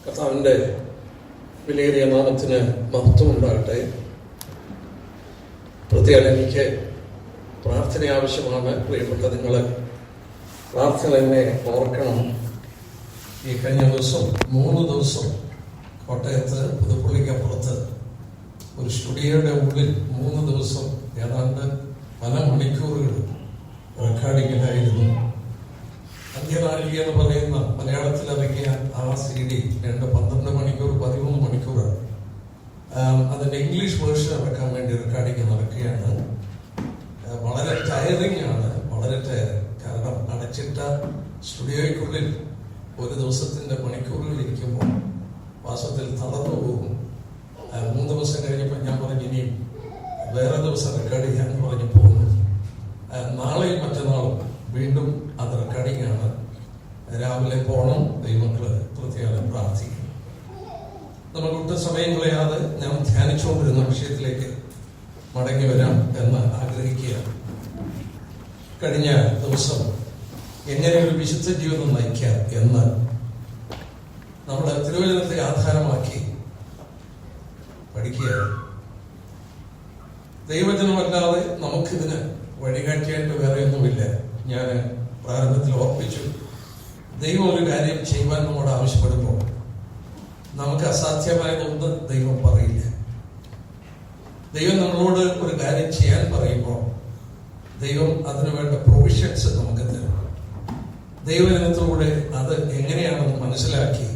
കർത്താവിൻ്റെ വിലയേറിയ നാമത്തിന് മഹത്വം ഉണ്ടാകട്ടെ. പ്രത്യേകം എനിക്ക് പ്രാർത്ഥന ആവശ്യമാണ്. പ്രിയപ്പെട്ട നിങ്ങൾ പ്രാർത്ഥന എന്നെ ഓർക്കണം. ഈ കഴിഞ്ഞ ദിവസം 3 ദിവസം കോട്ടയത്ത് പുതുപ്പള്ളിക്കപ്പുറത്ത് ഒരു സ്റ്റുഡിയോയുടെ ഉള്ളിൽ 3 ദിവസം ഏതാണ്ട് പല മണിക്കൂറുകൾ റെക്കോർഡിങ്ങിലായിരുന്നു. അന്ത്യനാഴിക എന്ന് പറയുന്ന മലയാളത്തിൽ ഇറങ്ങിയ ആ CD 12 മണിക്കൂർ 13 മണിക്കൂറാണ്. അതിന്റെ ഇംഗ്ലീഷ് വേർഷൻ ഇറക്കാൻ വേണ്ടി റെക്കോർഡിങ് നടക്കുകയാണ്. വളരെ ടയറിംഗ് ആണ്, വളരെ ടയറിംഗ്. കാരണം അടച്ചിട്ട സ്റ്റുഡിയോയ്ക്കുള്ളിൽ ഒരു ദിവസത്തിന്റെ മണിക്കൂറുകൾ ഇരിക്കുമ്പോൾ വാസത്തിൽ തളർന്നു പോകും. 3 ദിവസം കഴിഞ്ഞപ്പോൾ ഞാൻ പറഞ്ഞു ഇനിയും വേറെ ദിവസം റെക്കോർഡ് ചെയ്യാന്ന് പറഞ്ഞു പോകുന്നു. നാളെയും മറ്റന്നാളും വീണ്ടും അത് റെക്കോർഡിംഗ് ആണ്. രാവിലെ പോകണം. ദൈവമക്കള് പ്രത്യേകം പ്രാർത്ഥിക്കും. നമുക്ക് ഒട്ടും സമയം കളയാതെ ഞാൻ ധ്യാനിച്ചുകൊണ്ടിരുന്ന വിഷയത്തിലേക്ക് മടങ്ങി വരാം എന്ന് ആഗ്രഹിക്കുകയാണ്. കഴിഞ്ഞ ദിവസം എങ്ങനെ ഒരു വിശുദ്ധ ജീവിതം നയിക്കാം എന്ന് നമ്മൾ തിരുവചനത്തെ ആധാരമാക്കി പഠിക്കുകയാണ്. ദൈവജനമല്ലാതെ നമുക്കിതിന് വഴികാട്ടിയായിട്ട് വേറെയൊന്നുമില്ല. ഞാൻ പ്രാരംഭത്തിൽ ഓർപ്പിച്ചു, ദൈവം ഒരു കാര്യം ചെയ്യുവാൻ നമ്മോട് ആവശ്യപ്പെടുമ്പോൾ നമുക്ക് അസാധ്യമായതൊന്നും ദൈവം പറയില്ല. ദൈവം നമ്മളോട് ഒരു കാര്യം ചെയ്യാൻ പറയുമ്പോൾ ദൈവം അതിനു വേണ്ട പ്രൊവിഷൻസ് നമുക്ക് തരും. ദൈവജനത്തിലൂടെ അത് എങ്ങനെയാണെന്ന് മനസ്സിലാക്കി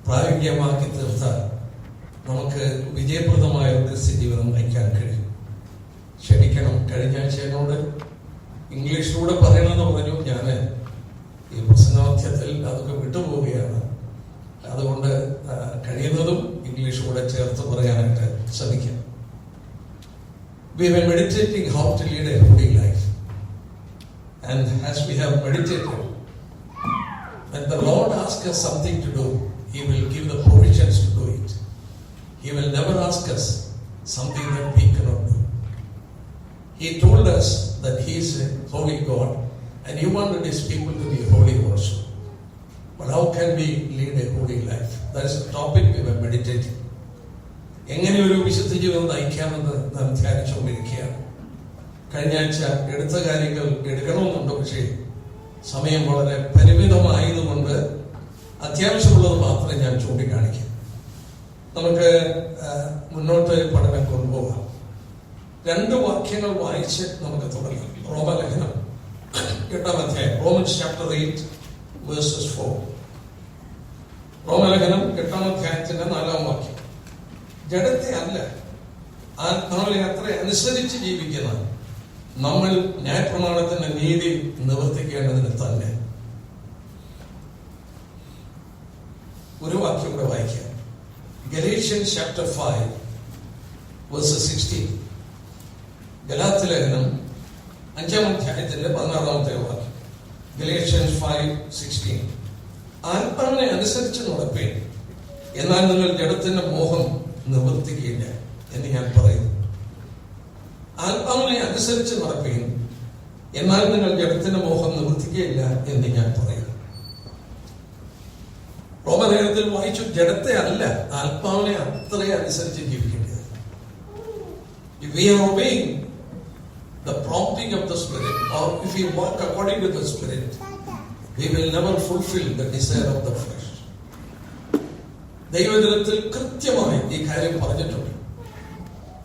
പ്രായോഗികമാക്കി തീർത്താൽ നമുക്ക് വിജയപ്രദമായ ഒരു ക്രിസ്ത്യ ജീവിതം നയിക്കാൻ കഴിയും. ക്ഷമിക്കണം, കഴിഞ്ഞ ആഴ്ച എന്നോട് ഇംഗ്ലീഷിലൂടെ പറയണമെന്ന് പറഞ്ഞു. ഞാൻ ഈ പ്രസംഗമധ്യത്തിൽ അതൊക്കെ വിട്ടുപോവുകയാണ്. അതുകൊണ്ട് കഴിയുന്നതും ഇംഗ്ലീഷിലൂടെ ചേർത്ത് പറയാനായിട്ട് ശ്രമിക്കാം. We were meditating how to lead a holy life, and as we have meditated, when the Lord asks us something to do, He will give the provisions to do it. He will never ask us something that we cannot do. He told us that He is a holy God and He wanted His people to be holy also. But how can we lead a holy life? That is the topic we were meditating. എങ്ങനെ ഒരു വിശുദ്ധ ജീവിതം നയിക്കാമെന്ന് നാം ധ്യാനിച്ചുകൊണ്ടിരിക്കുകയാണ്. കഴിഞ്ഞ ആഴ്ച എടുത്ത കാര്യങ്ങൾ എടുക്കണമെന്നുണ്ട്, പക്ഷേ സമയം വളരെ പരിമിതമായതുകൊണ്ട് അത്യാവശ്യമുള്ളത് മാത്രമേ ഞാൻ ചൂണ്ടിക്കാണിക്കാം. നമുക്ക് മുന്നോട്ട് പഠനം കൊണ്ടുപോകാം. 2 വാക്യങ്ങൾ വായിച്ച് നമുക്ക് തുടങ്ങാം. റോമലേഖനം 8-ാം അധ്യായം, Romans chapter 8 verses 4. റോമലേഖനം 8-ാം അധ്യായത്തിന്റെ 4-ാം വാക്യം. ജഡത്തെ അല്ല, ആത്മാവിനെ അത്ര അനുസരിച്ച് ജീവിക്കുന്ന നമ്മൾ ന്യായപ്രമാണത്തിന്റെ നീതി നിവർത്തിക്കേണ്ടതിന് തന്നെ. ഒരു വാക്യം കൂടെ വായിക്കാം. Galatians chapter 5 verses 16. ഗലാത്യ ലേഖനം 5-ാം അധ്യായത്തിന്റെ 16-ാമത്തെ വാക്യം. Galatians 5:16. ആത്മാവിനെ അനുസരിച്ച് നടപ്പേൻ, എന്നാൽ നിങ്ങൾ ജഡത്തിന്റെ മോഹം നിവർത്തിക്കുകയില്ല എന്ന് ഞാൻ പറയുന്നു. ആത്മാവിനെ അനുസരിച്ച് നടപ്പേൻ, എന്നാൽ നിങ്ങൾ ജഡത്തിന്റെ മോഹം നിവർത്തിക്കുകയില്ല എന്ന് ഞാൻ പറയുന്നു. റോമലേഖനത്തിൽ വായിച്ചു, ജഡത്തെ അല്ല, ആത്മാവിനെ അത്രയും അനുസരിച്ച് ജീവിക്കേണ്ടത്. If we are obeying the prompting of the Spirit, or if we walk according to the Spirit, we will never fulfill the desire of the flesh. ദൈവജനത്തിൽ കൃത്യമായി ഈ കാര്യം പറഞ്ഞിട്ടുണ്ട്.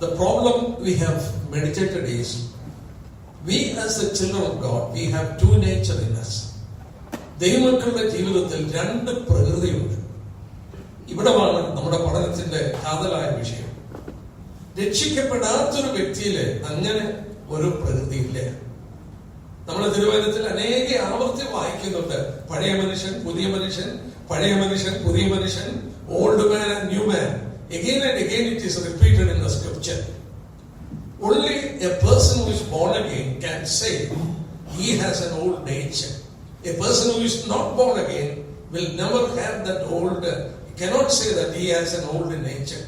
The problem we have meditated is, we as the children of God, we have 2 nature in us. ദൈവമക്കളുടെ ജീവിതത്തിൽ 2 പ്രകൃതിയുണ്ട്. ഇവിടമാണ് നമ്മുടെ പഠനത്തിന്റെ കാതലായ വിഷയം. രക്ഷിക്കപ്പെടാത്തൊരു വ്യക്തിയില് അങ്ങനെ ഒരു പ്രകൃതിയില്ല. നമ്മുടെ തിരുവചനത്തിൽ അനേക ആവർത്തി വായിക്കുന്നുണ്ട്, പഴയ മനുഷ്യൻ പുതിയ മനുഷ്യൻ, പഴയ മനുഷ്യൻ പുതിയ മനുഷ്യൻ, old man and new man. Again and again it is repeated in the scripture. Only a person who is born again can say he has an old nature. A person who is not born again will never have that old, cannot say that he has an old nature.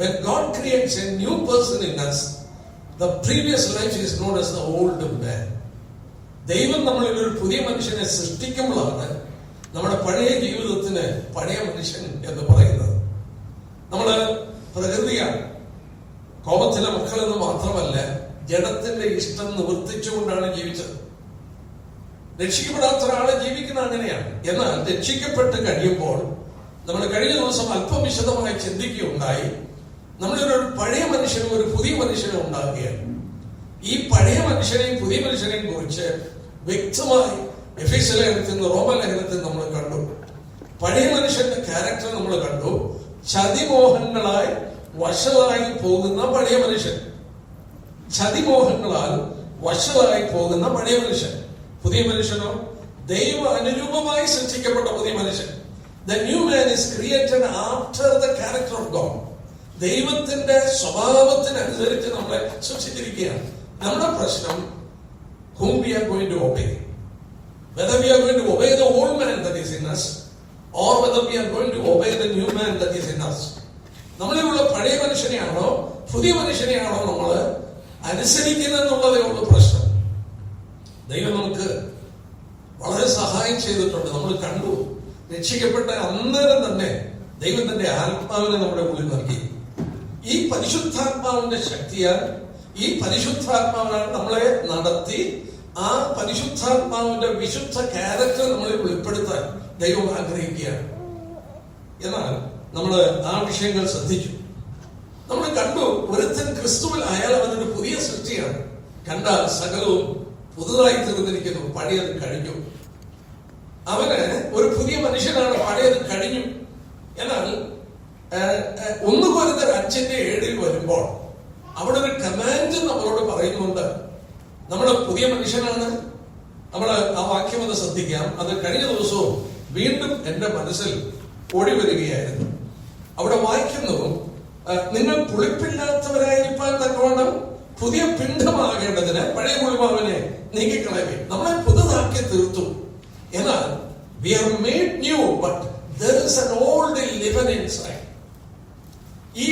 When God creates a new person in us, the previous life is known as the old man. ദൈവം നമ്മളിൽ ഒരു പുതിയ മനുഷ്യനെ സൃഷ്ടിക്കുമ്പോഴാണ് നമ്മുടെ പഴയ ജീവിതത്തിന് പഴയ മനുഷ്യൻ എന്ന് പറയുന്നത്. നമ്മള് പ്രകൃതിയാണ്, കോപത്തിലെ മക്കളെന്ന് മാത്രമല്ല, ജഡത്തിന്റെ ഇഷ്ടം നിവർത്തിച്ചുകൊണ്ടാണ് ജീവിച്ചത്. രക്ഷിക്കപ്പെടാത്ത ഒരാളെ ജീവിക്കുന്ന അങ്ങനെയാണ്. എന്നാൽ രക്ഷിക്കപ്പെട്ട് കഴിയുമ്പോൾ നമ്മൾ കഴിഞ്ഞ ദിവസം അല്പം വിശദമായി ചിന്തിക്കുകയുണ്ടായി, നമ്മളൊരു പഴയ മനുഷ്യനും ഒരു പുതിയ മനുഷ്യനും ഉണ്ടാകുകയാണ്. ഈ പഴയ മനുഷ്യനെയും പുതിയ മനുഷ്യനെയും കുറിച്ച് വ്യക്തമായി എഫേസ്യ ലേഖനത്തിൽ നിന്ന് റോമ ലേഖനത്തിൽ നമ്മൾ കണ്ടു. പഴയ മനുഷ്യന്റെ ക്യാരക്ടർ നമ്മൾ കണ്ടു. ചതിമോഹങ്ങളായി വശമായി പോകുന്ന പഴയ മനുഷ്യൻ, ചതിമോഹങ്ങളാൽ വശമായി പോകുന്ന പഴയ മനുഷ്യൻ. പുതിയ മനുഷ്യനോ ദൈവ അനുരൂപമായി സൃഷ്ടിക്കപ്പെട്ട പുതിയ മനുഷ്യൻ. The new man is created after the character of God. ദൈവത്തിന്റെ സ്വഭാവത്തിനനുസരിച്ച് നമ്മളെ സൃഷ്ടിച്ചിരിക്കുകയാണ്. നമ്മുടെ പ്രശ്നം whom we are going to obey. Whether we are going to obey the old man that is in us or whether we are going to obey the new man that is in us. നമ്മളിലുള്ള പഴയ മനുഷ്യനെയാണോ പുതിയ മനുഷ്യനെയാണോ നമ്മൾ അനുസരിക്കുന്നതെന്നുള്ളതേ ഉള്ളൂ പ്രശ്നം. ദൈവം നമുക്ക് വളരെ സഹായം ചെയ്തിട്ടുണ്ട്. നമ്മൾ കണ്ടു, രക്ഷിക്കപ്പെട്ട അന്നേരം തന്നെ ദൈവം തന്റെ ആത്മാവിനെ നമ്മുടെ ഉള്ളിൽ നൽകി. ഈ പരിശുദ്ധാത്മാവിന്റെ ശക്തിയാൽ, ഈ പരിശുദ്ധാത്മാവിനാൽ നമ്മളെ നടത്തി ആ പരിശുദ്ധാത്മാവിന്റെ വിശുദ്ധ ക്യാരക്ടർ നമ്മളിൽ വെളിപ്പെടുത്താൻ ദൈവം ആഗ്രഹിക്കുകയാണ്. എന്നാൽ നമ്മൾ ആ വിഷയങ്ങൾ ശ്രദ്ധിച്ചു. നമ്മൾ കണ്ടു, ഒരുത്തൻ ക്രിസ്തുവിൽ ആയാൽ അവനൊരു പുതിയ സൃഷ്ടിയാണ്. കണ്ടാൽ സകലവും പുതുതായി തീർന്നിരിക്കുന്നു, പഴയത് കഴിഞ്ഞു. അവന് ഒരു പുതിയ മനുഷ്യനാണ്, പഴയത് കഴിഞ്ഞു. എന്നാൽ 1 കൊരിന്ത്യർ 5:7 വരുമ്പോൾ അവിടെ ഒരു കമാൻഡ് നമ്മളോട് പറയുന്നുണ്ട്. നമ്മൾ പുതിയ മനുഷ്യനാണ്. നമ്മൾ ആ വാക്യം ഒന്ന് ശ്രദ്ധിക്കാം. അത് കഴിഞ്ഞ ദിവസവും വീണ്ടും എന്റെ മനസ്സിൽ ഓടി വരികയായിരുന്നു. അവിടെ വായിക്കുന്നു, നിങ്ങൾ പുളിപ്പില്ലാത്തവരായിരിക്കാൻ തക്കവണ്ണം പുതിയ പിണ്ഡമാകേണ്ടതിന് പഴയ പുളിമാവിനെ നീക്കിക്കളയുകയും നമ്മളെ പുതുതാക്കി തീർത്തു. എന്നാൽ we are made new, but there is an old leaven inside. ഈ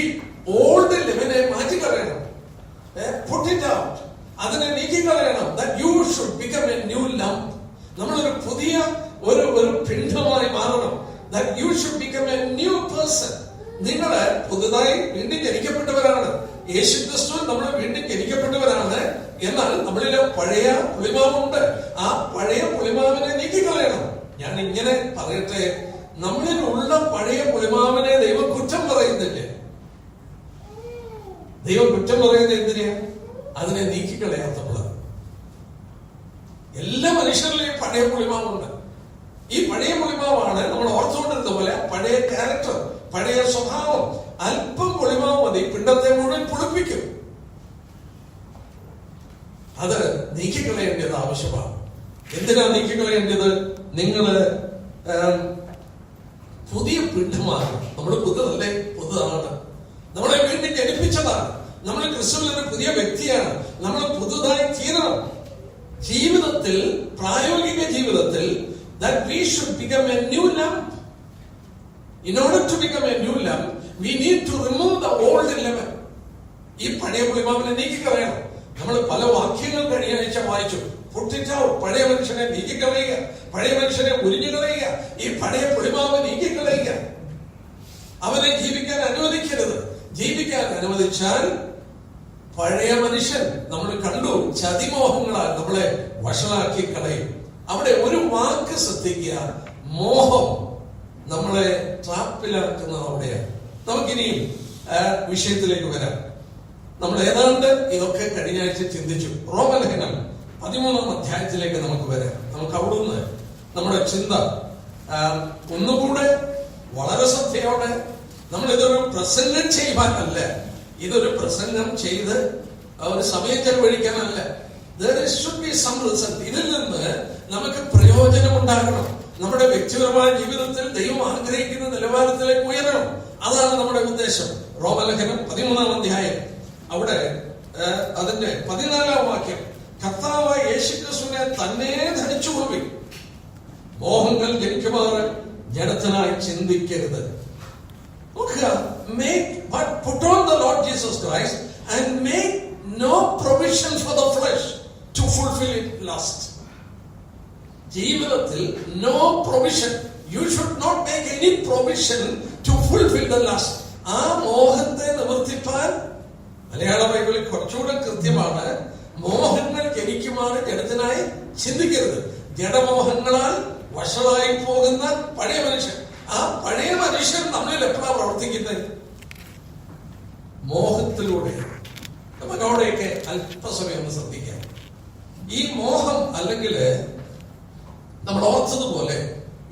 ഓൾഡ് ലെവനെ മാറ്റിക്കളയണം, put it out, അതിനെ നീക്കിക്കളയണം. that you should become a new lump. നമ്മളൊരു പുതിയ ഒരു പിണ്ഡമായി മാറണം. that you should become a new person. നിങ്ങൾ പുതുതായി വീണ്ടും ജനിക്കപ്പെട്ടവരാണ്. യേശുക്രിസ്തുവിൽ നമ്മൾ വീണ്ടും ജനിക്കപ്പെട്ടവരാണ്. എന്നാൽ നമ്മളിലെ പഴയ പുളിമാവുണ്ട്. ആ പഴയ പുളിമാവിനെ നീക്കിക്കളയണം. ഞാൻ ഇങ്ങനെ പറയട്ടെ, നമ്മളിലുള്ള പഴയ പുളിമാവിനെ ദൈവം കുറ്റം പറയുന്നില്ലേ? ദൈവം കുറ്റം പറയുന്നത് എന്തിനാ? അതിനെ നീക്കിക്കളയാത്തപ്പോൾ. എല്ലാ മനുഷ്യരിലെയും പഴയ പുളിമാവുണ്ട്. ഈ പഴയ പുളിമാവാണ് നമ്മൾ ഓർത്തുകൊണ്ടിരുന്ന പോലെ പഴയ ക്യാരക്ടർ, പഴയ സ്വഭാവം. അല്പം പുളിമാവ് മതി, പിണ്ടത്തെ മുഴുവൻ പുളിപ്പിക്കും. അത് നീക്കിക്കളയേണ്ടത് ആവശ്യമാണ്. എന്തിനാ നീക്കിക്കളയേണ്ടത്? നിങ്ങള് പുതിയ പിണ്ഡമാണ്. നമ്മൾ പുതുതല്ലേ? പുതുതാണ്. നമ്മളെ വീണ്ടും ജനിപ്പിച്ചതാണ്. നമ്മൾ ക്രിസ്തുവിൽ ഒരു പുതിയ വ്യക്തിയാണ്. നമ്മൾ പുതുതായി തീരണം. ജീവിതത്തിൽ, പ്രായോഗിക ജീവിതത്തിൽ, that we should become a new lump. In order to become a new lump, we need to remove the old leaven. ഈ പഴയ പുളിമാവിനെ നീക്കിക്കളയണം. നമ്മൾ പല വാക്യങ്ങൾ കഴിഞ്ഞ ആഴ്ച വായിച്ചു. പൊട്ടിച്ചാവും, പഴയ മനുഷ്യനെ നീക്കിക്കളയുക, പഴയ മനുഷ്യനെ ഉരിഞ്ഞു കളയുക, ഈ പഴയ പുളിമാവ് നീക്കിക്കളയുക. അവനെ ജീവിക്കാൻ അനുവദിക്കരുത്. ജീവിക്കാൻ അനുവദിച്ചാൽ പഴയ മനുഷ്യൻ നമ്മൾ കണ്ടു ചതിമോഹങ്ങളാൽ നമ്മളെ വഷളാക്കി കളയും. അവിടെ ഒരു വാക്ക് ശ്രദ്ധിക്കുക, മോഹം നമ്മളെ ട്രാപ്പിലാക്കുന്നത് അവിടെയാണ്. നമുക്കിനിയും വിഷയത്തിലേക്ക് വരാം. നമ്മൾ ഏതാണ്ട് ഇതൊക്കെ കഴിഞ്ഞ ആഴ്ച ചിന്തിച്ചു. റോമലേഖനം 13-ാം അധ്യായത്തിലേക്ക് നമുക്ക് വരാം. നമുക്ക് അവിടുന്ന് നമ്മുടെ ചിന്ത ഒന്നുകൂടെ വളരെ ശ്രദ്ധയോടെ, നമ്മൾ ഇതൊരു പ്രസംഗം ചെയ്യുവാനല്ല, ഇതൊരു പ്രസംഗം ചെയ്ത് ഒരു സമയം ചെലവഴിക്കാനല്ല. There should be some result. ഇതിൽ നിന്ന് നമുക്ക് പ്രയോജനം ഉണ്ടാകണം. നമ്മുടെ വ്യക്തിപരമായ ജീവിതത്തിൽ ദൈവം ആഗ്രഹിക്കുന്ന നിലവാരത്തിലേക്ക് ഉയരണം. അതാണ് നമ്മുടെ ഉദ്ദേശം. റോമലേഖനം 13-ാം അധ്യായം, അവിടെ അതിന്റെ 14-ാം വാക്യം, കർത്താവായ യേശുക്രിസ്തുവിനെ തന്നെ ധരിച്ചുകൊള്ളുവിൻ, മോഹങ്ങൾ ജനിക്കുമാറ് ജഡത്തിനായി ചിന്തിക്കരുത്. നോക്കുക, put on the Lord Jesus Christ and make no provision for the flesh to fulfill its lust. ജീവിതത്തിൽ no provision, You should not make any provision to fulfill the lust. ആ മോഹത്തെ നിവർത്തിപ്പാൻ മലയാള ബൈബിളിൽ കുറച്ചുകൂടെ കൃത്യമാണ്. മോഹങ്ങൾ ജനിക്കുമാണ് ജഡത്തിനായി ചിന്തിക്കരുത്. ജഡമോഹങ്ങളാൽ വഷളായി പോകുന്ന പഴയ മനുഷ്യൻ. ആ പഴയ മനുഷ്യൻ നമ്മളിൽ എപ്പോഴാണ് പ്രവർത്തിക്കുന്നത്? മോഹത്തിലൂടെ. നമുക്ക് അവിടെയൊക്കെ അല്പസമയം ഒന്ന് ശ്രദ്ധിക്കാം. ഈ മോഹം അല്ലെങ്കിൽ നമ്മൾ ഓർത്തതുപോലെ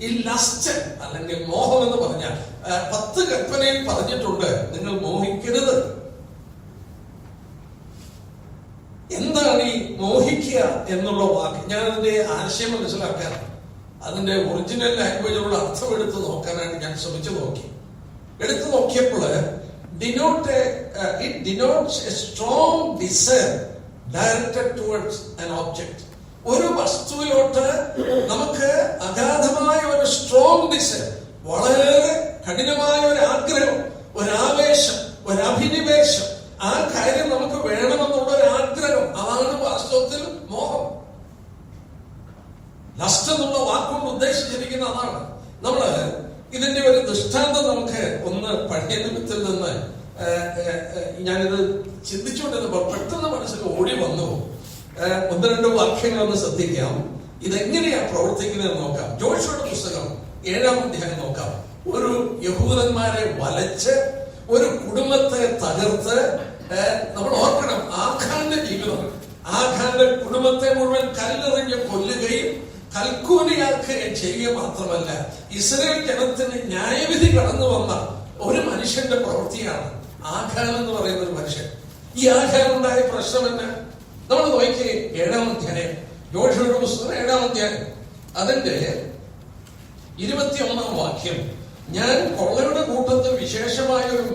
ഈ ലസ്റ്റ് അല്ലെങ്കിൽ മോഹം എന്ന് പറഞ്ഞാൽ 10 കൽപ്പനയിൽ പറഞ്ഞിട്ടുണ്ട്, നിങ്ങൾ മോഹിക്കരുത്. എന്താണ് ഈ മോഹിക്കുക എന്നുള്ള വാക്ക്? ഞാൻ അതിന്റെ ആശയം മനസ്സിലാക്കാൻ അതിന്റെ ഒറിജിനൽ ലാംഗ്വേജിലുള്ള അർത്ഥം എടുത്ത് നോക്കാനായിട്ട് ഞാൻ ശ്രമിച്ചു നോക്കി. എടുത്തു നോക്കിയപ്പോൾ it denotes a strong desire directed towards an object. ഒരു വസ്തുവിലോട്ട് നമുക്ക് അഗാധമായ ഒരു സ്ട്രോങ് ഡിസയർ, വളരെ കഠിനമായ ഒരു ആഗ്രഹം, ഒരു ആവേശം, ഒരു അഭിനിവേശം, ആ കാര്യം നമുക്ക് വേണമെന്നുള്ള ഒരു ആഗ്രഹം, അതാണ് വാസ്തവത്തിൽ മോഹം. ലസ്റ്റ് എന്നുള്ള വാക്കുകൊണ്ട് ഉദ്ദേശിച്ചിരിക്കുന്ന അതാണ്. നമ്മള് ഇതിന്റെ ഒരു ദൃഷ്ടാന്തം നമുക്ക് ഒന്ന് പഴയ നിമിത്തിൽ നിന്ന് ഞാനിത് ചിന്തിച്ചുകൊണ്ടിരുന്നപ്പോൾ പെട്ടെന്ന് മനസ്സിൽ ഓടി വന്നു. 1-2 വാക്യങ്ങളൊന്ന് ശ്രദ്ധിക്കാം. ഇതെങ്ങനെയാ പ്രവർത്തിക്കുന്നത് നോക്കാം. ജോഷുവയുടെ പുസ്തകം 7-ാം അധ്യായം നോക്കാം. ഒരു യഹൂദന്മാരെ വലച്ച് ഒരു കുടുംബത്തെ തകർത്ത്, നമ്മൾ ഓർക്കണം, ആഖാന്റെ ജീവിതം, ആഖാന്റെ കുടുംബത്തെ മുഴുവൻ കല്ലെറിഞ്ഞ് കൊല്ലുകയും കൽക്കൂലിയാക്കുകയും ചെയ്യുക മാത്രമല്ല, ഇസ്രായേൽ ജനത്തിന് ന്യായവിധി കടന്നു വന്ന ഒരു മനുഷ്യന്റെ പ്രവൃത്തിയാണ് ആഖാൻ എന്ന് പറയുന്ന ഒരു മനുഷ്യൻ. ഈ ആഖാൻ ഉണ്ടായ പ്രശ്നം എന്നാ? നമ്മൾ നോക്കി 7-ാം അധ്യായം, യോശുവയുടെ പുസ്തകം 7-ാം അധ്യായം, അതിന്റെ 21-ാം വാക്യം. ഞാൻ കൊള്ളയുടെ കൂട്ടത്തിൽ വിശേഷമായ ഒരു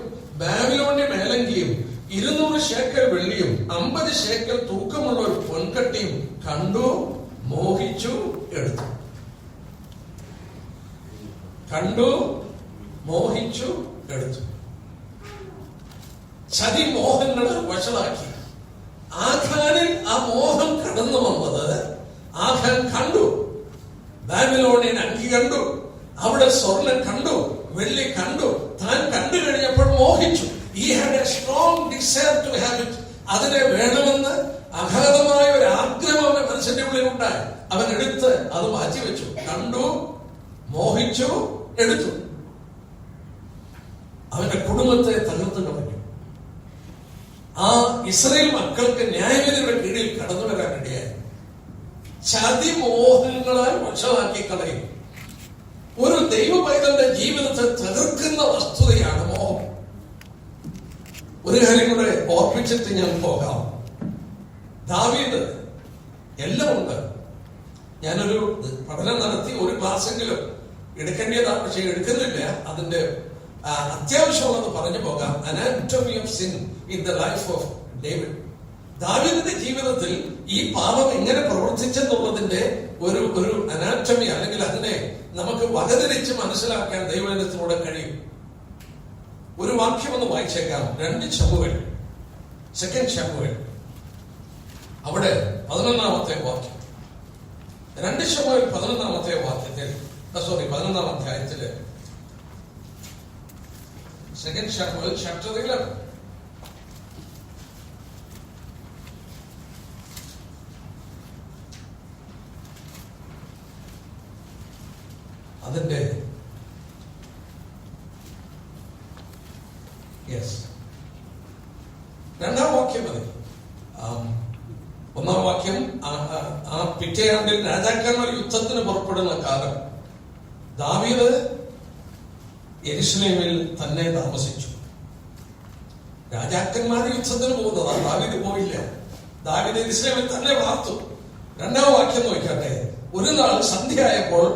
ബാബിലോണിന്റെ മേലങ്കിയും 200 ശേക്കൽ വെള്ളിയും 50 ശേക്കൽ തൂക്കമുള്ള ഒരു പൊൻകട്ടിയും കണ്ടു, മോഹിച്ചു, എടുത്തു. കണ്ടു, മോഹിച്ചു, എടുത്തു. ചതി മോഹങ്ങളെ വഷളാക്കി. ആഖാനിൽ ആ മോഹം കടന്നു വന്നത് ആഖാൻ കണ്ടു. ബാബിലോണിയൻ അങ്കി കണ്ടു, അവിടെ സ്വർണം കണ്ടു, വെള്ളി കണ്ടു. താൻ കണ്ടു കഴിഞ്ഞപ്പോൾ മോഹിച്ചു. He had a strong desire to have it. അതിനെ വേണമെന്ന് അഗാധമായ ഒരു ആഗ്രഹം അവന്റെ മനസ്സിന്റെ ഉള്ളിൽ ഉണ്ടായി. അവൻ എടുത്ത് അത് മാറ്റിവെച്ചു. കണ്ടു, മോഹിച്ചു, എടുത്തു. അവന്റെ കുടുംബത്തെ തകർത്തു കളഞ്ഞു. ആ ഇസ്രായേൽ മക്കൾക്ക് ന്യായവിധിയുടെ കീഴിൽ കടന്നു വരാനിടയായി. ചതിമോഹങ്ങളാൽ വഷളാക്കി കളയും. ഒരു ദൈവ പൈതലിന്റെ ജീവിതത്തെ തകർക്കുന്ന വസ്തുതയാണ് മോഹം. ഒരു കാര്യം കൂടെ ഓർപ്പിച്ചിട്ട് ഞാൻ പോകാം. ദാവീദ് എല്ലാം ഉണ്ട്. ഞാനൊരു പഠനം നടത്തി ഒരു ക്ലാസ്സെങ്കിലും എടുക്കേണ്ടതാണ്, പക്ഷെ എടുക്കുന്നില്ല. അതിന്റെ അത്യാവശ്യമുള്ളത് പറഞ്ഞു പോകാം. Anatomy of sin in the life of David. ദാവീദിന്റെ ജീവിതത്തിൽ ഈ പാപം എങ്ങനെ പ്രവർത്തിച്ചെന്നുള്ളതിന്റെ ഒരു അനാറ്റമി, അല്ലെങ്കിൽ അതിനെ നമുക്ക് വകതിരിച്ച് മനസ്സിലാക്കാൻ ദൈവജനത്തിലൂടെ കഴിയും. ഒരു വാക്യം ഒന്ന് വായിച്ചേക്കാം. 2 ശമൂവേൽ, 2 ശമൂവേൽ, അവിടെ 11-ാമത്തെ വാക്യം. 2 ശമൂവേൽ 11-ാമത്തെ വാക്യത്തിൽ, 11-ാം അധ്യായത്തില് 2 ശമൂവേൽ chapter 11. അതിന്റെ 2-ാം വാക്യം മതി. 1-ാം വാക്യം, ആ പിറ്റേ ആണ്ടിൽ രാജാക്കന്മാർ യുദ്ധത്തിന് പുറപ്പെടുന്ന കാലം ദാവീദ് യെരൂശലേമിൽ തന്നെ താമസിച്ചു. രാജാക്കന്മാർ യുദ്ധത്തിന് പോകുന്നതാ, ദാവീദ് പോയില്ല. ദാവീദ് യെരൂശലേമിൽ തന്നെ വാർത്തു. 2-ാം വാക്യം നോക്കട്ടെ. ഒരു നാൾ സന്ധ്യയായപ്പോൾ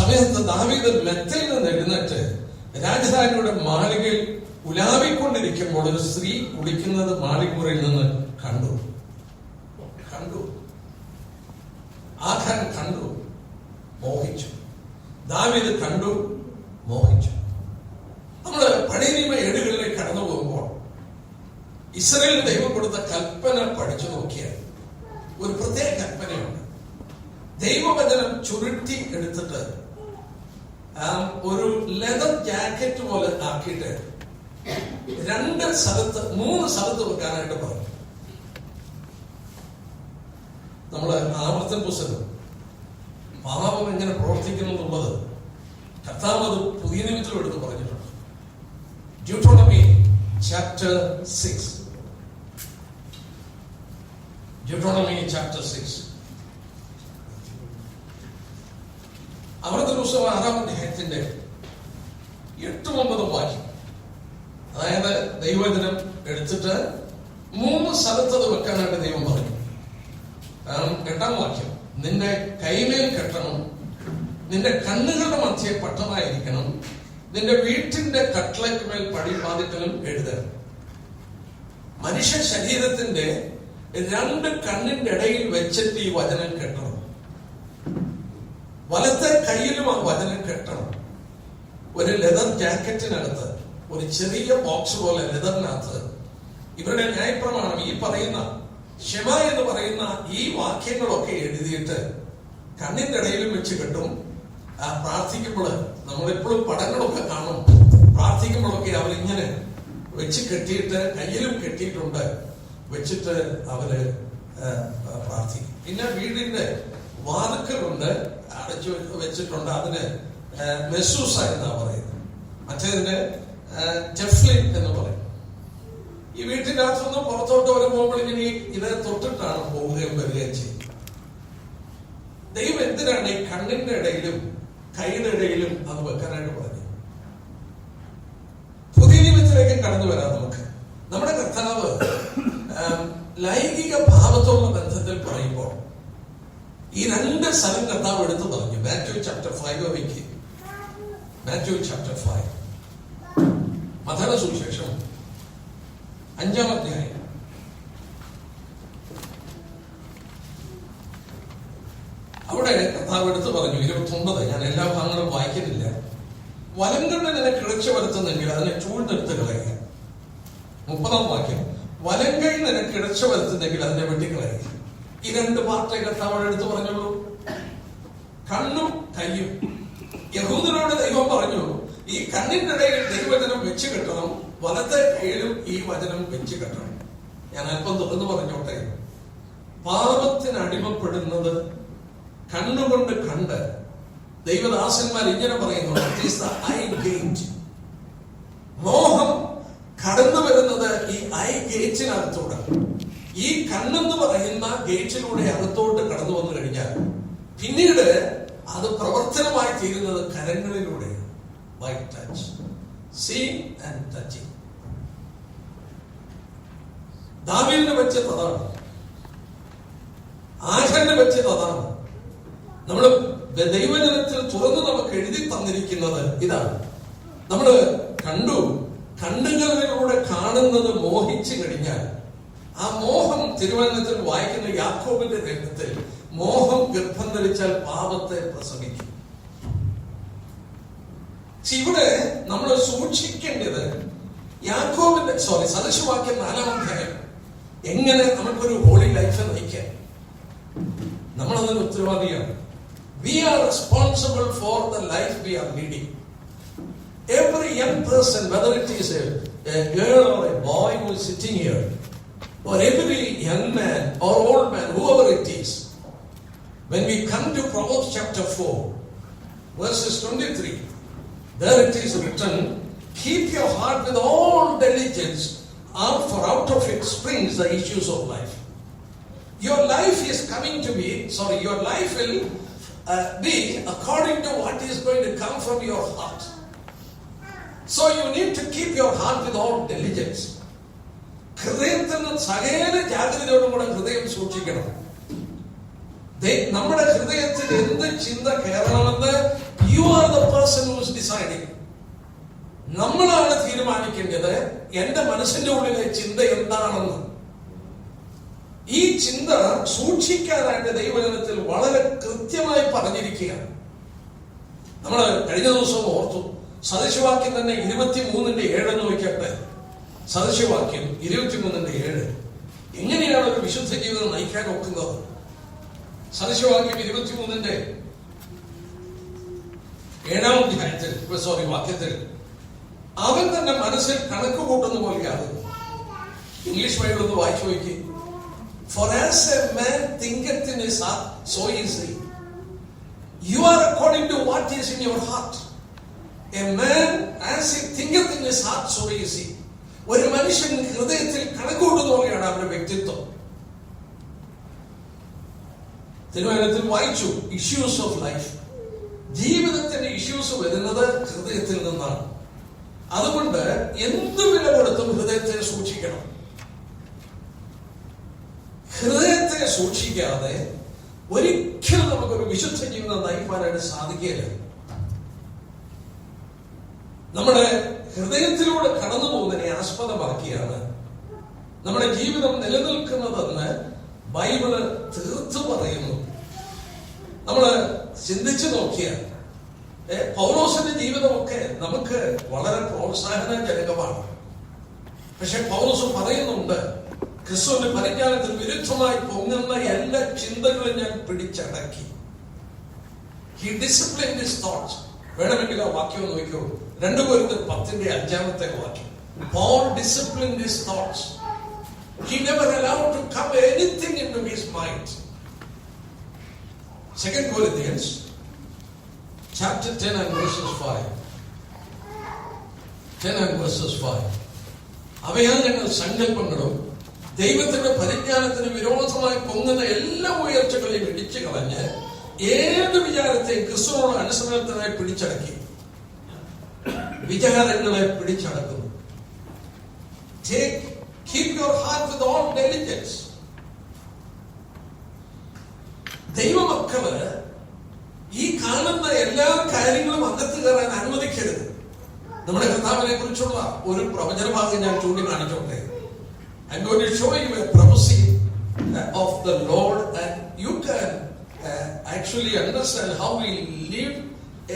സമയത്ത് ദാവീദ് മെത്തയിൽ നിന്ന് എഴുന്നേറ്റ് രാജധാനിയുടെ മാളികയിൽ ഉലാവിക്കൊണ്ടിരിക്കുമ്പോൾ ഒരു സ്ത്രീ കുളിക്കുന്നത് മാളികമുറിയിൽ നിന്ന് കണ്ടു. ആഖാൻ കണ്ടു, മോഹിച്ചു. ദാവീദ് കണ്ടു, മോഹിച്ചു. നമ്മള് പഴയ നിയമ ഏടുകളിലേക്ക് കടന്നു പോകുമ്പോൾ ഇസ്രായേൽ ദൈവം കൊടുത്ത കൽപ്പന പഠിച്ചു നോക്കിയാൽ ഒരു പ്രത്യേക കൽപ്പനയുണ്ട്. ദൈവവചനം ചുരുട്ടി എടുത്തിട്ട് ഒരു ലെതർ ജാക്കറ്റ് പോലെ ആക്കിയിട്ട് 3 സ്ഥലത്ത് വെക്കാനായിട്ട് പറഞ്ഞു. നമ്മള് ആവർത്തന പുസ്തകം പാപം എങ്ങനെ പ്രവർത്തിക്കണം എന്നുള്ളത് കർത്താവ് അത് പുതിയ നിയമത്തിലും എടുത്ത് പറഞ്ഞിട്ടുണ്ട്. Deuteronomy chapter 6. Deuteronomy chapter 6. ആവർത്തന പുസ്തകം 6-ാം അധ്യായത്തിന്റെ 8-9 വാക്യം. അതായത് ദൈവവചനം എടുത്തിട്ട് 3 സ്ഥലത്ത് അത് വെക്കാനായിട്ട് ദൈവം പറഞ്ഞു. 8-ാം വാക്യം, നിന്റെ കൈമേൽ കെട്ടണം, നിന്റെ കണ്ണുകളുടെ മധ്യേ പട്ടമായിരിക്കണം, നിന്റെ വീട്ടിന്റെ കട്ടളയ്ക്കുമേൽ പടിവാതിൽക്കലും എഴുതണം. മനുഷ്യ ശരീരത്തിന്റെ 2 കണ്ണിന്റെ ഇടയിൽ വെച്ചിട്ട് ഈ വചനം കെട്ടണം. വലത്തെ കയ്യിലും ആ വചനം കെട്ടണം. ഒരു ലെതർ ജാക്കറ്റിനകത്ത് ഒരു ചെറിയ ബോക്സ് പോലെ ലെതറിനകത്ത് ഇവരുടെ ന്യായപ്രമാണം, ഈ പറയുന്ന ക്ഷമ എന്ന് പറയുന്ന ഈ വാക്യങ്ങളൊക്കെ എഴുതിയിട്ട് കണ്ണിന്റെ ഇടയിലും വെച്ച് കെട്ടും. പ്രാർത്ഥിക്കുമ്പോൾ നമ്മളെപ്പോഴും പടങ്ങളൊക്കെ കാണും. പ്രാർത്ഥിക്കുമ്പോഴൊക്കെ അവരിങ്ങനെ വെച്ച് കെട്ടിയിട്ട് കയ്യിലും കെട്ടിയിട്ടുണ്ട്, വെച്ചിട്ട് അവര് പ്രാർത്ഥിക്കും. പിന്നെ വീടിന്റെ വാതിക്കലുണ്ട്, അടച്ചു വെച്ചിട്ടുണ്ട്. അതിന് മെസ്സൂസ എന്നാ പറയുന്നത്, മറ്റേതിന് ടെഫ്ലിൻ എന്ന് പറയും. ഈ വീട്ടിന്റെ അകത്തുനിന്ന് പുറത്തോട്ട് വരുമ്പോൾ ഇങ്ങനെ ഇത് തൊട്ടിട്ടാണ് പോവുകയും വരികയും ചെയ്യും. ദൈവം എന്തിനാണ് ഈ കണ്ണിന്റെ ഇടയിലും കൈയുടെ ഇടയിലും അത് വെക്കാനായിട്ട് പറഞ്ഞത്? പുതിയ നിയമത്തിലേക്ക് കടന്നു വരാം. നമ്മുടെ കർത്താവ് ലൈംഗിക ഭാവത്തോടുള്ള ബന്ധത്തിൽ പറയുമ്പോൾ ഈ 2 സ്ഥലം കർത്താവ് എടുത്തു പറഞ്ഞു. മാത്യു ചാപ്റ്റർ 5 മാത്യു ചാപ്റ്റർ 5, മത്തായിയുടെ സുവിശേഷം 5-ാം അധ്യായം അവിടെ കർത്താവ് എടുത്ത് പറഞ്ഞു 29. ഞാൻ എല്ലാ ഭാഗങ്ങളും വായിക്കുന്നില്ല. വലങ്കണ്ണ് നിനക്ക് ഇടച്ച വരുത്തുന്നെങ്കിൽ അതിനെ ചൂഴ്ന്നെടുത്ത് കളയുക. 30-ാം വാക്യം, വലങ്കൈ നിനക്ക് ഇടച്ച വരുത്തുന്നെങ്കിൽ അതിനെ വെട്ടിക്കളയുക. ഈ 2 പാർട്ടേ കർത്താവ് എടുത്ത് പറഞ്ഞുള്ളൂ, കണ്ണും കയ്യും. യഹൂദനോട് ദൈവം പറഞ്ഞു, ഈ കണ്ണിന്റെ ഇടയിൽ ദൈവവചനം വെച്ച് കെട്ടണം, വലത്തെ കയ്യിലും ഈ വചനം വെച്ച് കെട്ടണം. ഞാൻ അല്പം തുറന്നു പറഞ്ഞോട്ടെ. പാപത്തിന് അടിമപ്പെടുന്നത് കണ്ണുകൊണ്ട് കണ്ട് ദൈവദാസന്മാർ ഇങ്ങനെ പറയുന്നു, മോഹം കടന്നു വരുന്നത് ഈ ഐ ഗേറ്റിനകത്തൂടെ. ഈ കണ്ണെന്ന് പറയുന്ന ഗേറ്റിലൂടെ അകത്തോട്ട് കടന്നു വന്നു കഴിഞ്ഞാൽ പിന്നീട് അത് പ്രവർത്തനമായി തീരുന്നത് കരങ്ങളിലൂടെ. By touch, seeing and touching. ദാവീദിനെ വെച്ചത് അതാണ്, ആശാനെ വെച്ചത് അതാണ്. നമ്മൾ ദൈവജനത്തിൽ തുറന്ന് നമുക്ക് എഴുതി തന്നിരിക്കുന്നത് ഇതാണ്. നമ്മള് കണ്ണുകളിലൂടെ കാണുന്നത് മോഹിച്ചു കഴിഞ്ഞാൽ ആ മോഹം, തിരുവചനത്തിൽ വായിക്കുന്ന യാക്കോബിന്റെ രംഗത്തിൽ, മോഹം ഗർഭം ധരിച്ചാൽ പാപത്തെ പ്രസവിക്കും. ഇവിടെ നമ്മൾ സൂക്ഷിക്കേണ്ടത് സദൃശവാക്യം 4-ാം അധ്യായം, എങ്ങനെ നമുക്കൊരു ഹോളി ലൈഫ് നയിക്കാൻ നമ്മളതിന് ഉത്തരവാദിയാണ്. We are responsible for the life we are leading. Every young person, whether it is a girl or a boy who is sitting here, or every young man or old man, whoever it is, when we come to Proverbs chapter 4, verses 23, there it is written, keep your heart with all diligence, for out of it springs the issues of life. Your life is coming to be, your life will be according to what is going to come from your heart. So you need to keep your heart with all diligence. ഹൃദയത്തിന് സകല ജാഗ്രതയോടും കൂടെ ഹൃദയം സൂക്ഷിക്കണം. നമ്മുടെ ഹൃദയത്തിൽ എന്ത് ചിന്ത കയറണമെന്ന് you are the person who is deciding. നമ്മളാണ് തീരുമാനിക്കേണ്ടത് എന്റെ മനസ്സിന്റെ ഉള്ളിലെ ചിന്ത എന്താണെന്ന്. ഈ ചിന്ത സൂക്ഷിക്കാനായിട്ട് ദൈവജനത്തിൽ വളരെ കൃത്യമായി പറഞ്ഞിരിക്കുകയാണ്. നമ്മൾ കഴിഞ്ഞ ദിവസം ഓർത്തു, സദൃശവാക്യം തന്നെ 23:7 നോക്കട്ടെ. സദൃശവാക്യം 23:7 എങ്ങനെയാണ് ഒരു വിശുദ്ധ ജീവിതം നയിക്കാൻ ഒക്കുന്നത്? സദൃശവാക്യം 23:7 7-ാം അധ്യായത്തിൽ വാക്യത്തിൽ അവൻ തന്റെ മനസ്സിൽ കണക്ക് കൂട്ടുന്ന പോലെയാണ്. ഇംഗ്ലീഷ് ബൈബിൾ ഒന്ന് വായിച്ചു നോക്കി. For as a man thinketh in his heart, so is he. You are according to what is in your heart. A man as he thinketh in his heart, so is he. ഒരു മനുഷ്യൻ ഹൃദയത്തിൽ കണക്കുകൂട്ടുന്ന പോലെയാണ് അവരുടെ വ്യക്തിത്വം. തിരുവനന്തപുരത്തിൽ വായിച്ചു, issues of life. ജീവിതത്തിന്റെ issues വരുന്നത് ഹൃദയത്തിൽ നിന്നാണ്. അതുകൊണ്ട് എന്ത് വില കൊടുത്തും ഹൃദയത്തെ സൂക്ഷിക്കണം. ഹൃദയത്തെ സൂക്ഷിക്കാതെ ഒരിക്കലും നമുക്കൊരു വിശുദ്ധ ജീവിതം നയിക്കാനായിട്ട് സാധിക്കില്ല. നമ്മുടെ ഹൃദയത്തിലൂടെ കടന്നു പോകുന്നതിനെ ആസ്പദമാക്കിയാണ് നമ്മുടെ ജീവിതം നിലനിൽക്കുന്നതെന്ന് ബൈബിള് തീർത്തു പറയുന്നു. നമ്മള് ചിന്തിച്ചു നോക്കിയാൽ പൗലോസിന്റെ ജീവിതമൊക്കെ നമുക്ക് വളരെ പ്രോത്സാഹനജനകമാണ്. പക്ഷെ പൗലോസ് പറയുന്നുണ്ട്, ക്രിസ്തുവിന്റെ പരിജ്ഞാനത്തിന് വിരുദ്ധമായി പൊങ്ങുന്ന എല്ലാ ചിന്തകളും ഞാൻ പിടിച്ചടക്കി. He disciplined his thoughts. വേണമെങ്കിൽ ആ വാക്യം നോക്കൂ. 2 Corinthians 10:5 വാക്യം. Paul disciplined his thoughts. He never allowed to come anything into his mind. 2 Corinthians chapter 10 and verses 5. 10 and verses 5. അവയാൽ ഞങ്ങൾ സങ്കല്പങ്ങളും ദൈവത്തിന്റെ പരിജ്ഞാനത്തിന് വിരോധമായി പൊങ്ങുന്ന എല്ലാ ഉയർച്ചകളെയും ഇടിച്ചു കളഞ്ഞ് ഏത് വിചാരത്തെയും ക്രിസ്തുവിനോട് അനുസരണത്തിനായി പിടിച്ചടക്കി. വിചാരങ്ങളെ പിടിച്ചടക്കുന്നു. Keep your heart with all diligence. ദൈവമക്കള് ഈ കാണുന്ന എല്ലാ കാര്യങ്ങളും അകത്ത് കയറാൻ അനുവദിക്കരുത്. നമ്മുടെ കർത്താവിനെ കുറിച്ചുള്ള ഒരു പ്രവചന ഭാഗം ഞാൻ ചൂണ്ടിക്കാണിച്ചോട്ടെ. I'm going to show you a prophecy of the Lord, and you can actually understand how we live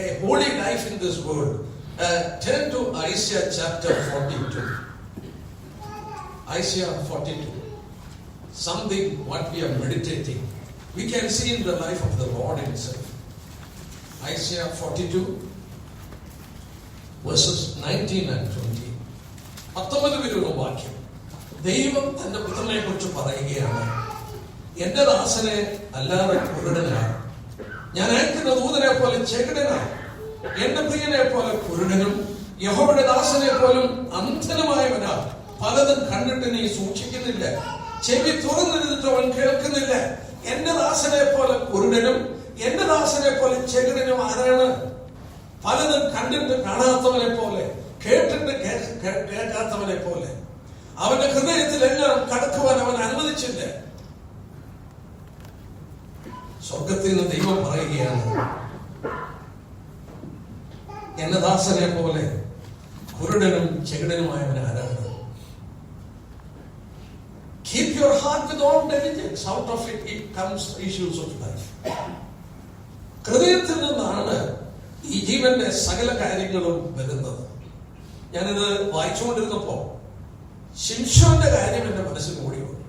a holy life in this world. Turn to Isaiah chapter 42. Isaiah 42. Something what we are meditating, we can see in the life of the Lord himself. Isaiah 42 verses 19 and 20. 19 വാക്യം. ദൈവം തന്റെ പുത്രനെ കുറിച്ച് പറയുകയാണ്, എന്റെ ദാസനെ അല്ലാതെ കുരുടനാണ്, ഞാൻ അയക്കുന്ന ദൂതനെ പോലെ ചെകിടനാണ്, എന്റെ പ്രിയനെ പോലെ കുരുടനും യഹോവയുടെ ദാസനെ പോലും അന്ധനുമായവനാ. പലതും കണ്ടിട്ട് നീ സൂക്ഷിക്കുന്നില്ല, ചെവി തുറന്നിരുന്നിട്ട് അവൻ കേൾക്കുന്നില്ല. എന്റെ ദാസനെ പോലെ കുരുടനും എന്റെ ദാസനെ പോലെ ചെകിടനും ആരാണ്? പലതും കണ്ടിട്ട് കാണാത്തവനെ പോലെ, കേട്ടിട്ട് കേൾക്കാത്തവനെ പോലെ. അവന്റെ ഹൃദയത്തിലെല്ലാം കടക്കുവാൻ അവൻ അനുവദിച്ചില്ല. സ്വർഗത്തിൽ നിന്ന് ദൈവം പറയുകയാണ്, എന്റെ ദാസനെ പോലെ കുരുടനും ചെകിടനുമായവൻ ആരാണ്? Keep your heart with all diligence. Out of it comes issues of life. ഹൃദയത്തിൽ നിന്നാണ് ഈ ജീവന്റെ സകല കാര്യങ്ങളും വരുന്നത്. ഞാനിത് വായിച്ചുകൊണ്ടിരുന്നപ്പോ ശിംശോന്റെ കാര്യം എന്റെ മനസ്സിൽ കൂടി വന്നു.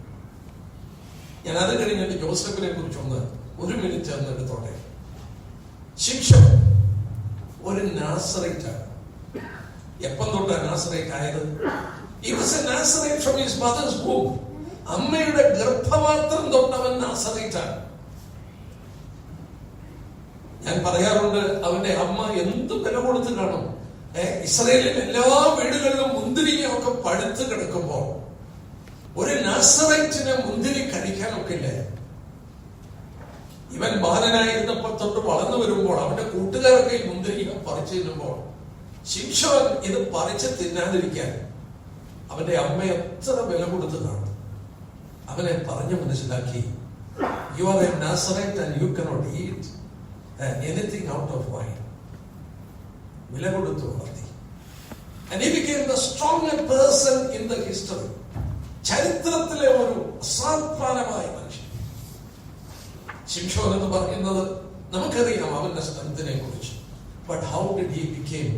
ഞാൻ അത് കഴിഞ്ഞിട്ട് ജോസഫിനെ കുറിച്ചൊന്ന് 1 മിനിറ്റ് ഒന്ന് എടുത്തോട്ടെ. ശിംശോൻ ഒരു നാസറേറ്റാണ്. എപ്പം തൊട്ടാ നാസറേറ്റ് ആയത്? He was a Nazarite from his mother's womb. അമ്മയുടെ ഗർഭപാത്രം തൊട്ടവൻ നാസറേറ്റാണ്. ഞാൻ പറയാറുണ്ട്, അവന്റെ അമ്മ എന്ത് വില കൊടുത്ത് കാണും. ഇസ്രായേലിൽ എല്ലാ വീടുകളിലും മുന്തിരിങ്ങയൊക്കെ പഴുത്ത് കിടക്കുമ്പോൾ ഒരു നാസറേറ്റിന് മുന്തിരി കഴിക്കാനൊക്കെ ഇല്ലേ? ഇവൻ ബാലനായിരുന്നപ്പോൾ തൊട്ട് വളർന്നു വരുമ്പോൾ അവന്റെ കൂട്ടുകാരൊക്കെ ഈ മുന്തിരിങ്ങ പറിച്ചു തിന്നുമ്പോൾ ശിംശോൻ ഇത് പറിച്ച് തിന്നാതിരിക്കാൻ അവന്റെ അമ്മ എത്ര വില കൊടുത്ത് കാണും. അവനെ പറഞ്ഞു മനസ്സിലാക്കി, you are a Nazarite and you cannot eat anything out of wine. വില കൊടുത്തു വളർത്തി. And he became the strongest person in the history. ചരിത്രത്തിലെ ഒരു അസാധാരണമായ മനുഷ്യൻ ശിംശോൻ എന്ന് പറയുന്നത് നമുക്കറിയാം അവന്റെ സ്ട്രെങ്തിനെ കുറിച്ച്. But how did he became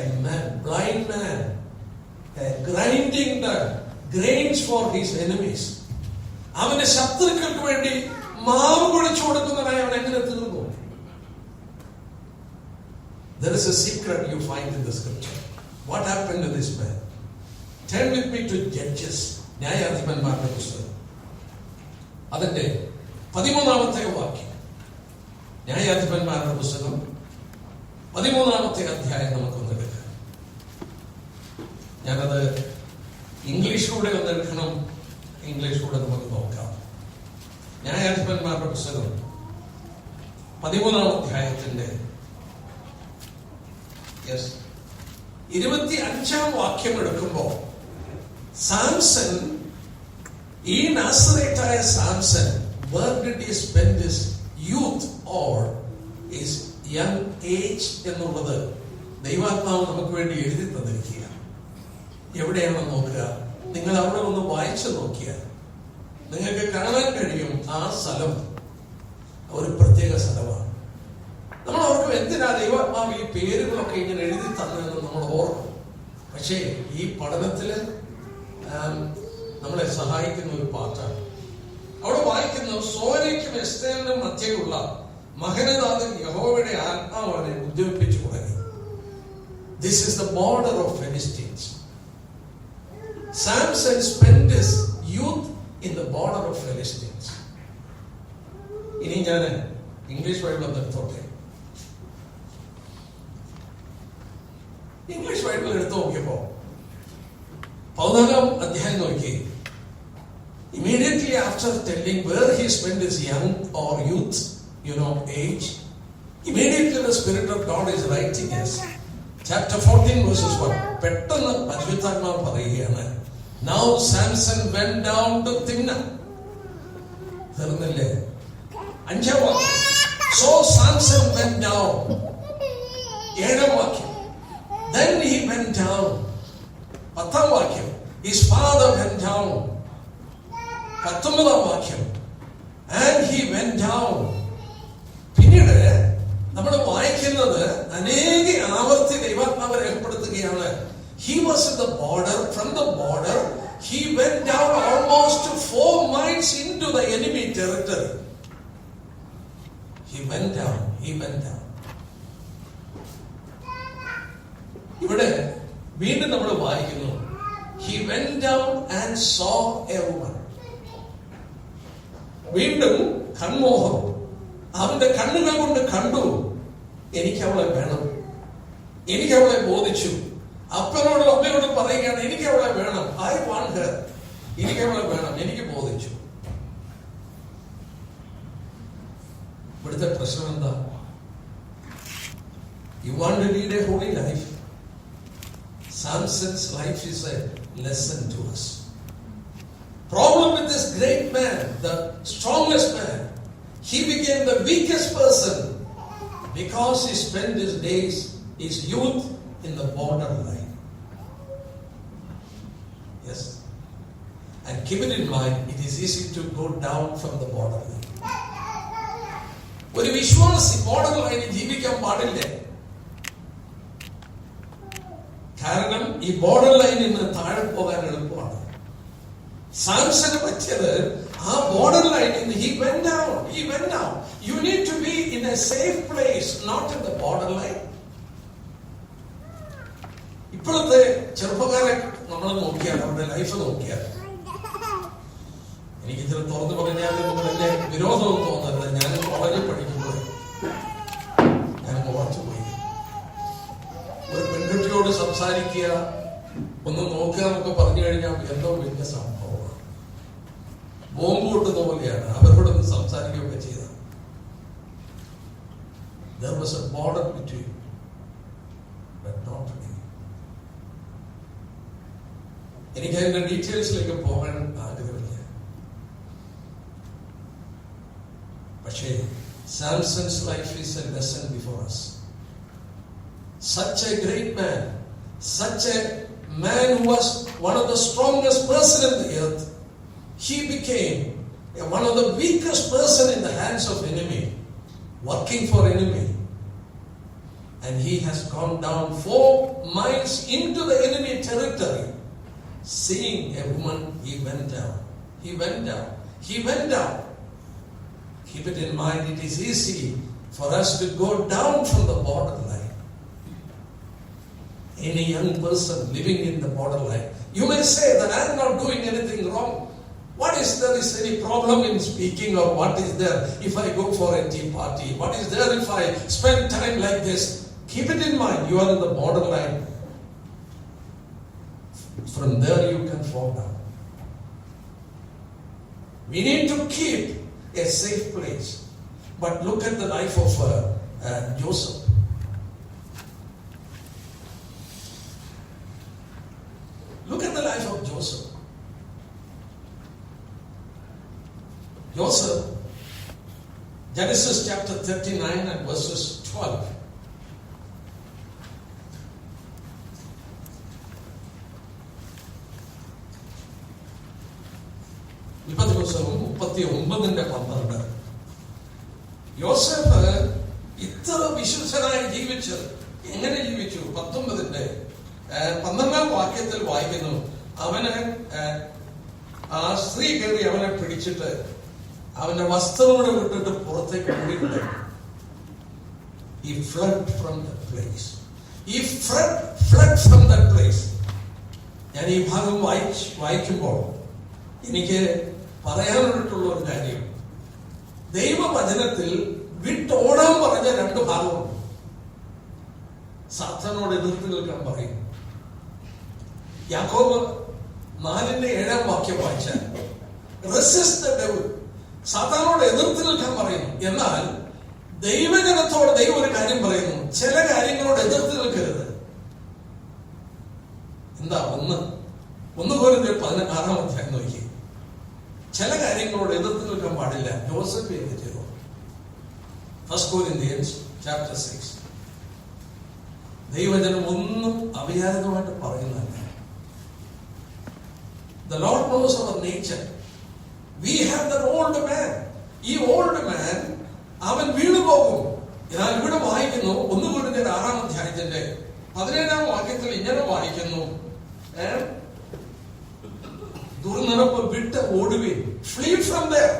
a man, blind man, grinding the grains for his enemies? അവന്റെ ശത്രുക്കൾക്ക് വേണ്ടി മാവ് കുഴച്ചു കൊടുക്കുന്നതായി അവൻ എങ്ങനെ തീർന്നു? There is a secret you find in the scripture. What happened to this man? Turn with me to Judges, ന്യായാധിപന്മാരുടെ പുസ്തകം. അതിന്റെ 13-ാമത്തെ വാക്യം. ന്യായാധിപന്മാരുടെ പുസ്തകം 13-ാമത്തെ അധ്യായം നമുക്കൊന്ന് എടുക്കാം. ഞാനത് ഇംഗ്ലീഷിലൂടെ ഒന്ന് എടുക്കണം. ഇംഗ്ലീഷിലൂടെ നമുക്ക് നോക്കാം. ന്യായാധിപന്മാരുടെ പുസ്തകം 13-ാം അധ്യായത്തിന്റെ 25-ാം വാക്യം എടുക്കുമ്പോൾ സാംസൺ, ഈ നാസറേറ്റായ Samson, where did he spend his youth or his young age എന്നുള്ളത് ദൈവാത്മാവ് നമുക്ക് വേണ്ടി എഴുതി തന്നിരിക്കുക. എവിടെയാണെന്ന് നോക്കുക. നിങ്ങൾ അവിടെ ഒന്ന് വായിച്ചു നോക്കിയാൽ നിങ്ങൾക്ക് കാണാൻ കഴിയും ആ സ്ഥലം ഒരു പ്രത്യേക സ്ഥലമാണ്. നമ്മൾ ഓർക്കും എന്തിനാ ദൈവാത്മാവ് ഈ പേരുകളൊക്കെ ഇങ്ങനെ എഴുതി തന്നതെന്ന് നമ്മൾ ഓർക്കും. പക്ഷേ ഈ പഠനത്തില് നമ്മളെ സഹായിക്കുന്ന ഒരു പാട്ടാണ്. അവിടെ വായിക്കുന്നു, സോരയ്ക്കും എസ്തേറിനും മധ്യയുള്ള മഹനനാഥൻ യഹോവയുടെ ആത്മാവ് അവനെ ഉദ്യമിപ്പിച്ചു തുടങ്ങി. This is the border of Philistines. Samson spent his youth in the border of Philistines. ഇനി ഞാൻ ഇംഗ്ലീഷ് ബൈബിൾ ഒന്ന് എടുത്തോട്ടെ. ഇംഗ്ലീഷ് ബൈബിൾ എടുത്തു നോക്കിയപ്പോ 14-ാം അധ്യായം നോക്കി. Immediately after telling where he spent his young or youth, age, immediately the Spirit of God is writing us. Chapter 14 verses 1. പെട്ടെന്ന് പരിശുദ്ധാത്മാവ് പറയുകയാണ്, Now Samson went down to Timnah. തീർന്നില്ലേ? 5-ാം വാക്യം. So Samson went down. 7-ാം വാക്യം. Then he went down. 10-ാം വാക്യം. His father went down. 19-ാം വാക്യം. And he went down. പിന്നീട് നമ്മൾ വായിക്കുന്നത് അനേക ആവർത്തി ദൈവാത്മാവ് രേഖപ്പെടുത്തുകയാണ്. He was in the border. From the border, he went down almost 4 miles into the enemy territory. He went down. ഇവിടെ വീണ്ടും നമ്മൾ വായിക്കുന്നു, He went down and saw a woman. വീണ്ടും കൺമോഹം. അവന്റെ കണ്ണുകൾ കൊണ്ട് കണ്ടു, എനിക്ക് അവളെ വേണം, എനിക്ക് അവളെ ബോധിച്ചു. അപ്പനോടും അമ്മയോടും പറയുകയാണ്, എനിക്ക് അവളെ വേണം, I want her, എനിക്ക് അവളെ വേണം, എനിക്ക് ബോധിച്ചു. ഇവിടുത്തെ പ്രശ്നം എന്താ? You want to lead a holy life? Samson's life is a lesson to us. Problem with this great man, the strongest man, he became the weakest person because he spent his days, his youth in the borderline. Yes. And keep it in mind, it is easy to go down from the borderline. ഒരു വിശ്വാസി ബോർഡർലൈനിൽ ജീവിക്കാൻ പാടില്ലേ? കാരണം ഈ border ലൈനിൽ നിന്ന് താഴെ പോകാൻ എളുപ്പമാണ്. സാംസന് പറ്റിയത് ആ ബോർഡർ ലൈനിൽ നിന്ന് he went down. You need to be in a safe place, not in the border line. ഇപ്പോഴത്തെ ചെറുപ്പക്കാരെ നമ്മൾ നോക്കിയാൽ, അവരുടെ ലൈഫ് നോക്കിയാൽ, എനിക്ക് ഇത്ര തുറന്നു പറഞ്ഞാൽ നിങ്ങൾ എന്നെ വിരോധമൊന്നും തോന്നരുത്. ഞാൻ കോളേജിൽ പഠിക്കുമ്പോൾ ഞാൻ ഓർത്തുപോയി, ഒരു പെൺകുട്ടിയോട് സംസാരിക്കുക, ഒന്ന് നോക്കുക എന്നൊക്കെ പറഞ്ഞു കഴിഞ്ഞാൽ എന്തോ വലിയ സംഭവമാണ്. ബോംബ് പൊട്ടുന്ന പോലെയാണ് അവരോടൊന്ന് സംസാരിക്കുകയൊക്കെ ചെയ്ത. There was a border between, but not me. എനിക്ക് അതിന്റെ ഡീറ്റെയിൽസിലേക്ക് പോകാൻ ആഗ്രഹമില്ല. പക്ഷേ Samson's life is a lesson before us. Such a great man, such a man who was one of the strongest person in the earth, he became one of the weakest person in the hands of enemy, working for enemy. And he has gone down 4 miles into the enemy territory. Seeing a woman, he went down. Keep it in mind, it is easy for us to go down from the borderline. any young person living in the borderline. You may say that I am not doing anything wrong. What is there is any problem in speaking, or what is there if I go for a tea party? What is there if I spend time like this? Keep it in mind, you are in the borderline. From there you can fall down. We need to keep a safe place. But look at the life of Joseph. Look at the life of Joseph. Joseph, Genesis chapter 39 and verses 12. പുസ്തകം 39:12. യോസേഫ് ഇത്ര വിശുദ്ധനായി ജീവിച്ചത് എങ്ങനെ ജീവിച്ചു? 12 വാക്യത്തിൽ വായിക്കുന്നു, അവന് ആ സ്ത്രീ കയറി അവനെ പിടിച്ചിട്ട് അവന്റെ വസ്ത്രങ്ങളെ വിട്ടിട്ട് പുറത്തേക്ക് ഓടിയിട്ട് he fled from that place. He fled from that place. ഞാൻ ഈ ഭാഗം വായിക്കുമ്പോൾ എനിക്ക് പറയാനായിട്ടുള്ള ഒരു കാര്യം, ദൈവവചനത്തിൽ വിട്ടോടാൻ പറഞ്ഞ 2 ഭാഗമുണ്ട്. സാത്താനോട് എതിർത്ത് നിൽക്കാൻ പറയും. യാക്കോബ് 4:7 വാക്യം വായിച്ചാൽ റെസിസ്റ്റ് ദ ഡെവിൾ, സാത്താനോട് എതിർത്ത് നിൽക്കാൻ പറയുന്നു. എന്നാൽ ദൈവജനത്തോട് ദൈവം ഒരു കാര്യം പറയുന്നു, ചില കാര്യങ്ങളോട് എതിർത്ത് നിൽക്കരുത്. എന്താ? 1 കൊരിന്ത്യർ 16 നോക്കി, ചില കാര്യങ്ങളോട് എതിർത്ത് നിൽക്കാൻ പാടില്ല. ജോസഫ് എന്ത് ചെയ്തു? 1 Corinthians chapter 6. ദൈവജനം ഒന്നും അവിചാരിതമായിട്ട് പറയുന്നതല്ല. The Lord knows our nature. We have that old man. ഈ old man അവൻ വീണു പോകും. എന്നാൽ ഇവിടെ വായിക്കുന്നു 1 കൊരിന്ത്യർ 6 വാക്യത്തിൽ ഇങ്ങനെ വായിക്കുന്നു, ദുർനടപ്പ് വിട്ട് ഓടുവിൻ. Flee from there.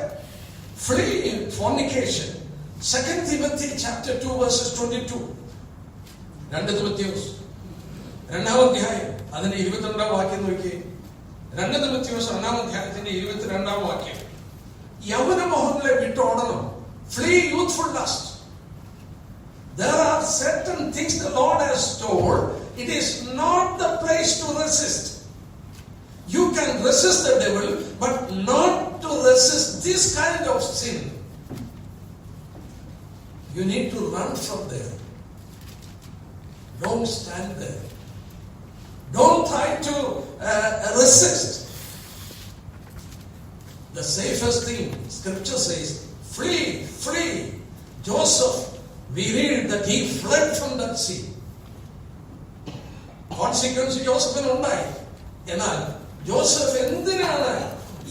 Flee in fornication. 2 Timothy chapter 2 verses 22. 2 തിമോഥെയോസ് 2 അതിന്റെ 22 വാക്യം നോക്കി. 2 തിമോഥെയോസ് 2 22 വാക്യം. യൗവന മോഹങ്ങളെ വിട്ടോടണം. Flee youthful lust. There are certain things the Lord has told. It is not the place to resist. You can resist the devil, but not to resist this kind of sin. You need to run from there. Don't stand there. Don't try to resist. The safest thing, Scripture says, flee, flee. Joseph, we read that he fled from that sea. Consequence ജോസഫിന് ഉണ്ടായി. എന്നാൽ Joseph എന്തിനാണ്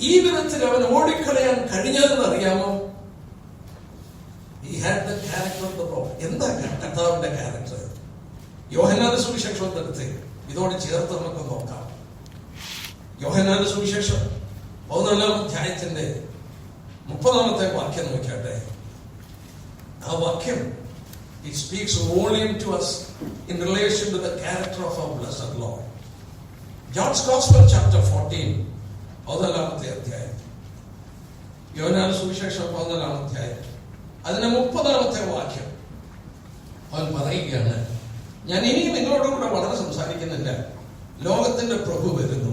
ഈ വിധത്തിൽ അവൻ ഓടിക്കളയാൻ കഴിഞ്ഞതെന്ന് അറിയാമോ? He had the character of the prophet. എന്താ കർത്താവിന്റെ ക്യാരക്ടർ? യോഹന്നാന്റെ സുവിശേഷം എടുത്ത് ഇതോട് ചേർത്ത് നമുക്ക് നോക്കാം. യോഹന്നാന്റെ സുവിശേഷം 14 30 വാക്യം നോക്കിയാട്ടെ. ആ വാക്യം, it speaks volume to us in relation to the character of our blessed Lord. John's Gospel chapter 14 14 യോഹന്നാന്റെ സുവിശേഷം 14 അതിന്റെ 30 വാക്യം അവൻ പറയുകയാണ്, ഞാൻ ഇനിയും നിങ്ങളോടുകൂടെ വളരെ സംസാരിക്കുന്നില്ല, ലോകത്തിന്റെ പ്രഭു വരുന്നു,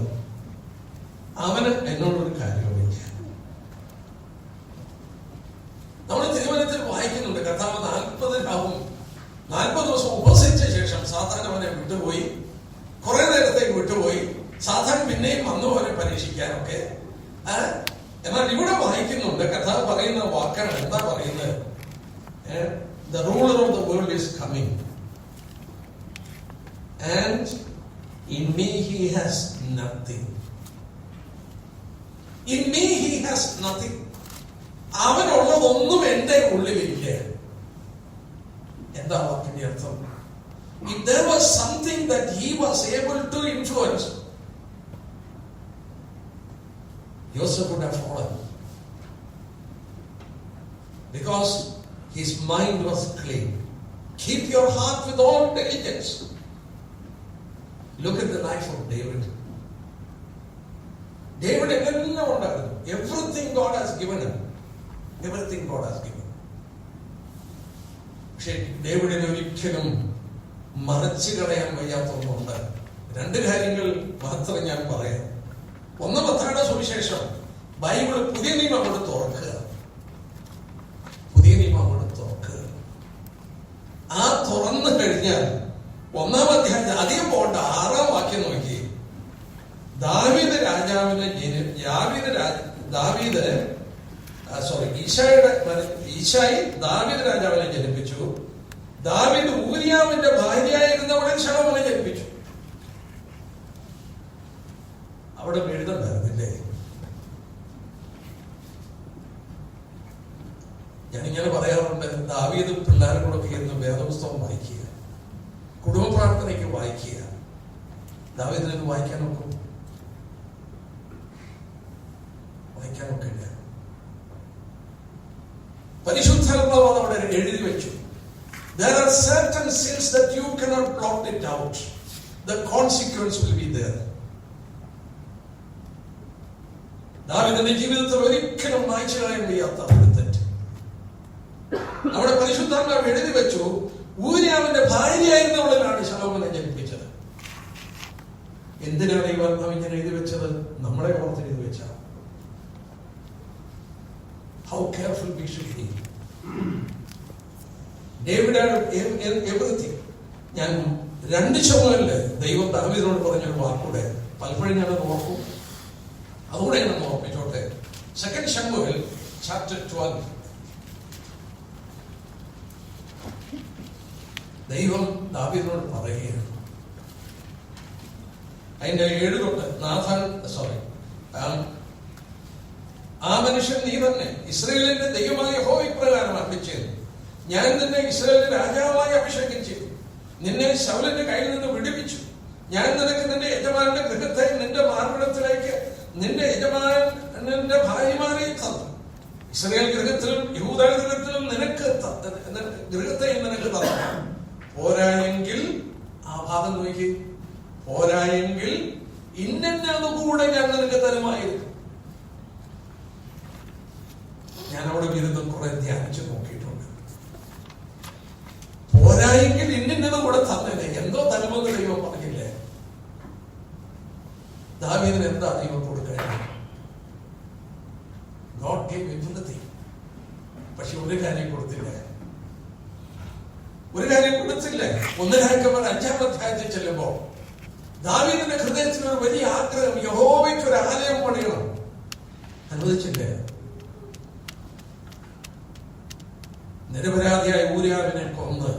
അവന് എന്നോടൊരു കാര്യമില്ല. നമ്മൾ തിരുവനന്തപുരത്തിൽ വായിക്കുന്നുണ്ട്, കർത്താവ് 40 ദിവസം ഉപസിച്ച ശേഷം സാത്താൻ അവനെ വിട്ടുപോയി, കുറെ നേരത്തേക്ക് വിട്ടുപോയി. സാത്താൻ പിന്നെയും വന്നു അവനെ പരീക്ഷിക്കാനൊക്കെ. എന്നാൽ ഇവിടെ വായിക്കുന്നുണ്ട്, കർത്താവ് പറയുന്ന വാക്കാണ്. എന്താ പറയുന്നത്? The ruler of the world is coming and in me he has nothing. In me he has nothing. അവനുള്ളതൊന്നും എന്റെ ഉള്ളിലില്ല. എന്താ വാക്കിന്റെ അർത്ഥം? If there was something that he was able to influence, Joseph would have fallen, because his mind was clean. Keep your heart with all diligence. Look at the life of David. David എല്ലാം ഉണ്ടായിരുന്നു. Everything God has given him. Everything God has given. പക്ഷെ ഡേവിഡിനെ ഒരിക്കലും മറച്ചു കളയാൻ വയ്യാത്ത ഒന്നുണ്ട്. 2 കാര്യങ്ങൾ മാത്രം ഞാൻ പറയാം. ഒന്ന്, മത്തായിയുടെ സുവിശേഷം, ബൈബിൾ പുതിയ നിയമം അങ്ങോട്ട് തുറക്കുക. പുതിയ നിയമം അങ്ങോട്ട് തുറക്കുക. ആ തുറന്നു കഴിഞ്ഞാൽ 1-ാം അധ്യായം, അധികം പോകണ്ട, 6-ാം വാക്യം നോക്കി. ഈശായി ദാവീദ് രാജാവിനെ ജനിപ്പിച്ചു. ദാവീദ് ഊരിയാവിന്റെ ഭാര്യയായിരുന്നവളെ ശലോമോനെ ജനിപ്പിച്ചു. അവിടെ എഴുതണ്ടായിരുന്നില്ലേ? ഞാനിങ്ങനെ പറയാറുണ്ട്, ദാവീദ് പിള്ളേരും കൂടെ ഇരുന്ന് വേദപുസ്തകം വായിക്കുക, കുടുംബ പ്രാർത്ഥനയ്ക്ക് വായിക്കുക. ദാവീദിനൊക്കെ വായിക്കാൻ നോക്കും? വായിക്കാൻ നോക്കില്ല. പരിശുദ്ധാത്മാവ് അവിടെ എഴുതി വെച്ചു. There are certain sins that you cannot blot it out. The consequence will be there. ദാവീദിന്റെ ജീവിതത്തിൽ ഒരിക്കലും മായ്ച്ചു കളയാൻ വയ്യാത്ത ഒരു തെറ്റ് അവിടെ പരിശുദ്ധാത്മാവ് എഴുതി വെച്ചു. ഊരിയാവിന്റെ ഭാര്യയായിരുന്നവളിലാണ് ശലോമോനെ ജനിപ്പിച്ചത്. എന്തിനാണ് ഈ വർണ്ണം ഇങ്ങനെ എഴുതി വെച്ചത്? നമ്മളെ ഓർത്ത് എഴുതി വെച്ച. How careful we should be. David had everything. ഞാൻ 2 ശമൂവേലില് ദൈവം ദാവീദിനോട് പറഞ്ഞൊരു വാക്കൂടെ പലപ്പോഴും ഞാനത് ഓർക്കും. അതുകൂടെ ഞാൻ ഓർപ്പിച്ചോട്ടെ. 2 ശമൂവേൽ chapter 12. ദൈവം ദാവീദിനോട് പറയുകയാണ്. അതിന്റെ 7 തൊട്ട് ആ മനുഷ്യൻ നീ തന്നെ ഇസ്രായേലിന്റെ ദൈവമായ യഹോവ ഇപ്രകാരം അരുളിച്ചെയ്തു, ഞാൻ നിന്നെ ഇസ്രായേലിന്റെ രാജാവായി അഭിഷേകം ചെയ്തു, നിന്നെ ശൗലിന്റെ കയ്യിൽ നിന്ന് വിടുവിച്ചു. ഞാൻ നിനക്ക് നിന്റെ യജമാനന്റെ ഗൃഹത്തെ നിന്റെ മാർവിടത്തിലേക്ക് നിന്റെ യജമാനന്റെ ഭാര്യമാരെയും തന്നു. ഇസ്രായേൽ ഗൃഹത്തിലും യഹൂദ ഗൃഹത്തിലും ഗൃഹത്തെയും നിനക്ക് തന്നു. പോരായെങ്കിൽ, ആ ഭാഗം നോക്കി, പോരായെങ്കിൽ ഇന്നതുകൂടെ ഞാൻ നിനക്ക് തരുമായിരുന്നു. ഞാൻ അവിടെ ഇരുന്ന് കുറെ ധ്യാനിച്ചു നോക്കിയിട്ടുണ്ട്. പോരായെങ്കിൽ ഇന്നത് കൂടെ തന്നെ എന്തോ തരുമെന്ന് ദൈവം പറഞ്ഞില്ലേ? ദാവീദിന് എന്താ ദൈവം കൊടുക്കാൻ? God gave everything. പക്ഷെ ഒരു കാര്യം കൊടുത്തില്ല. 1 രാജാക്കന്മാർ 5-ാം അധ്യായത്തിൽ ചെല്ലുമ്പോ ദാവീദിന്റെ ഹൃദയത്തിൽ ഒരു വലിയ ആഗ്രഹം, യഹോവയ്ക്ക് ഒരു ആലയം പണിയണം. അനുവദിച്ചില്ലേ? നിരപരാധിയായ ഊരിയാവിനെ കൊന്ന്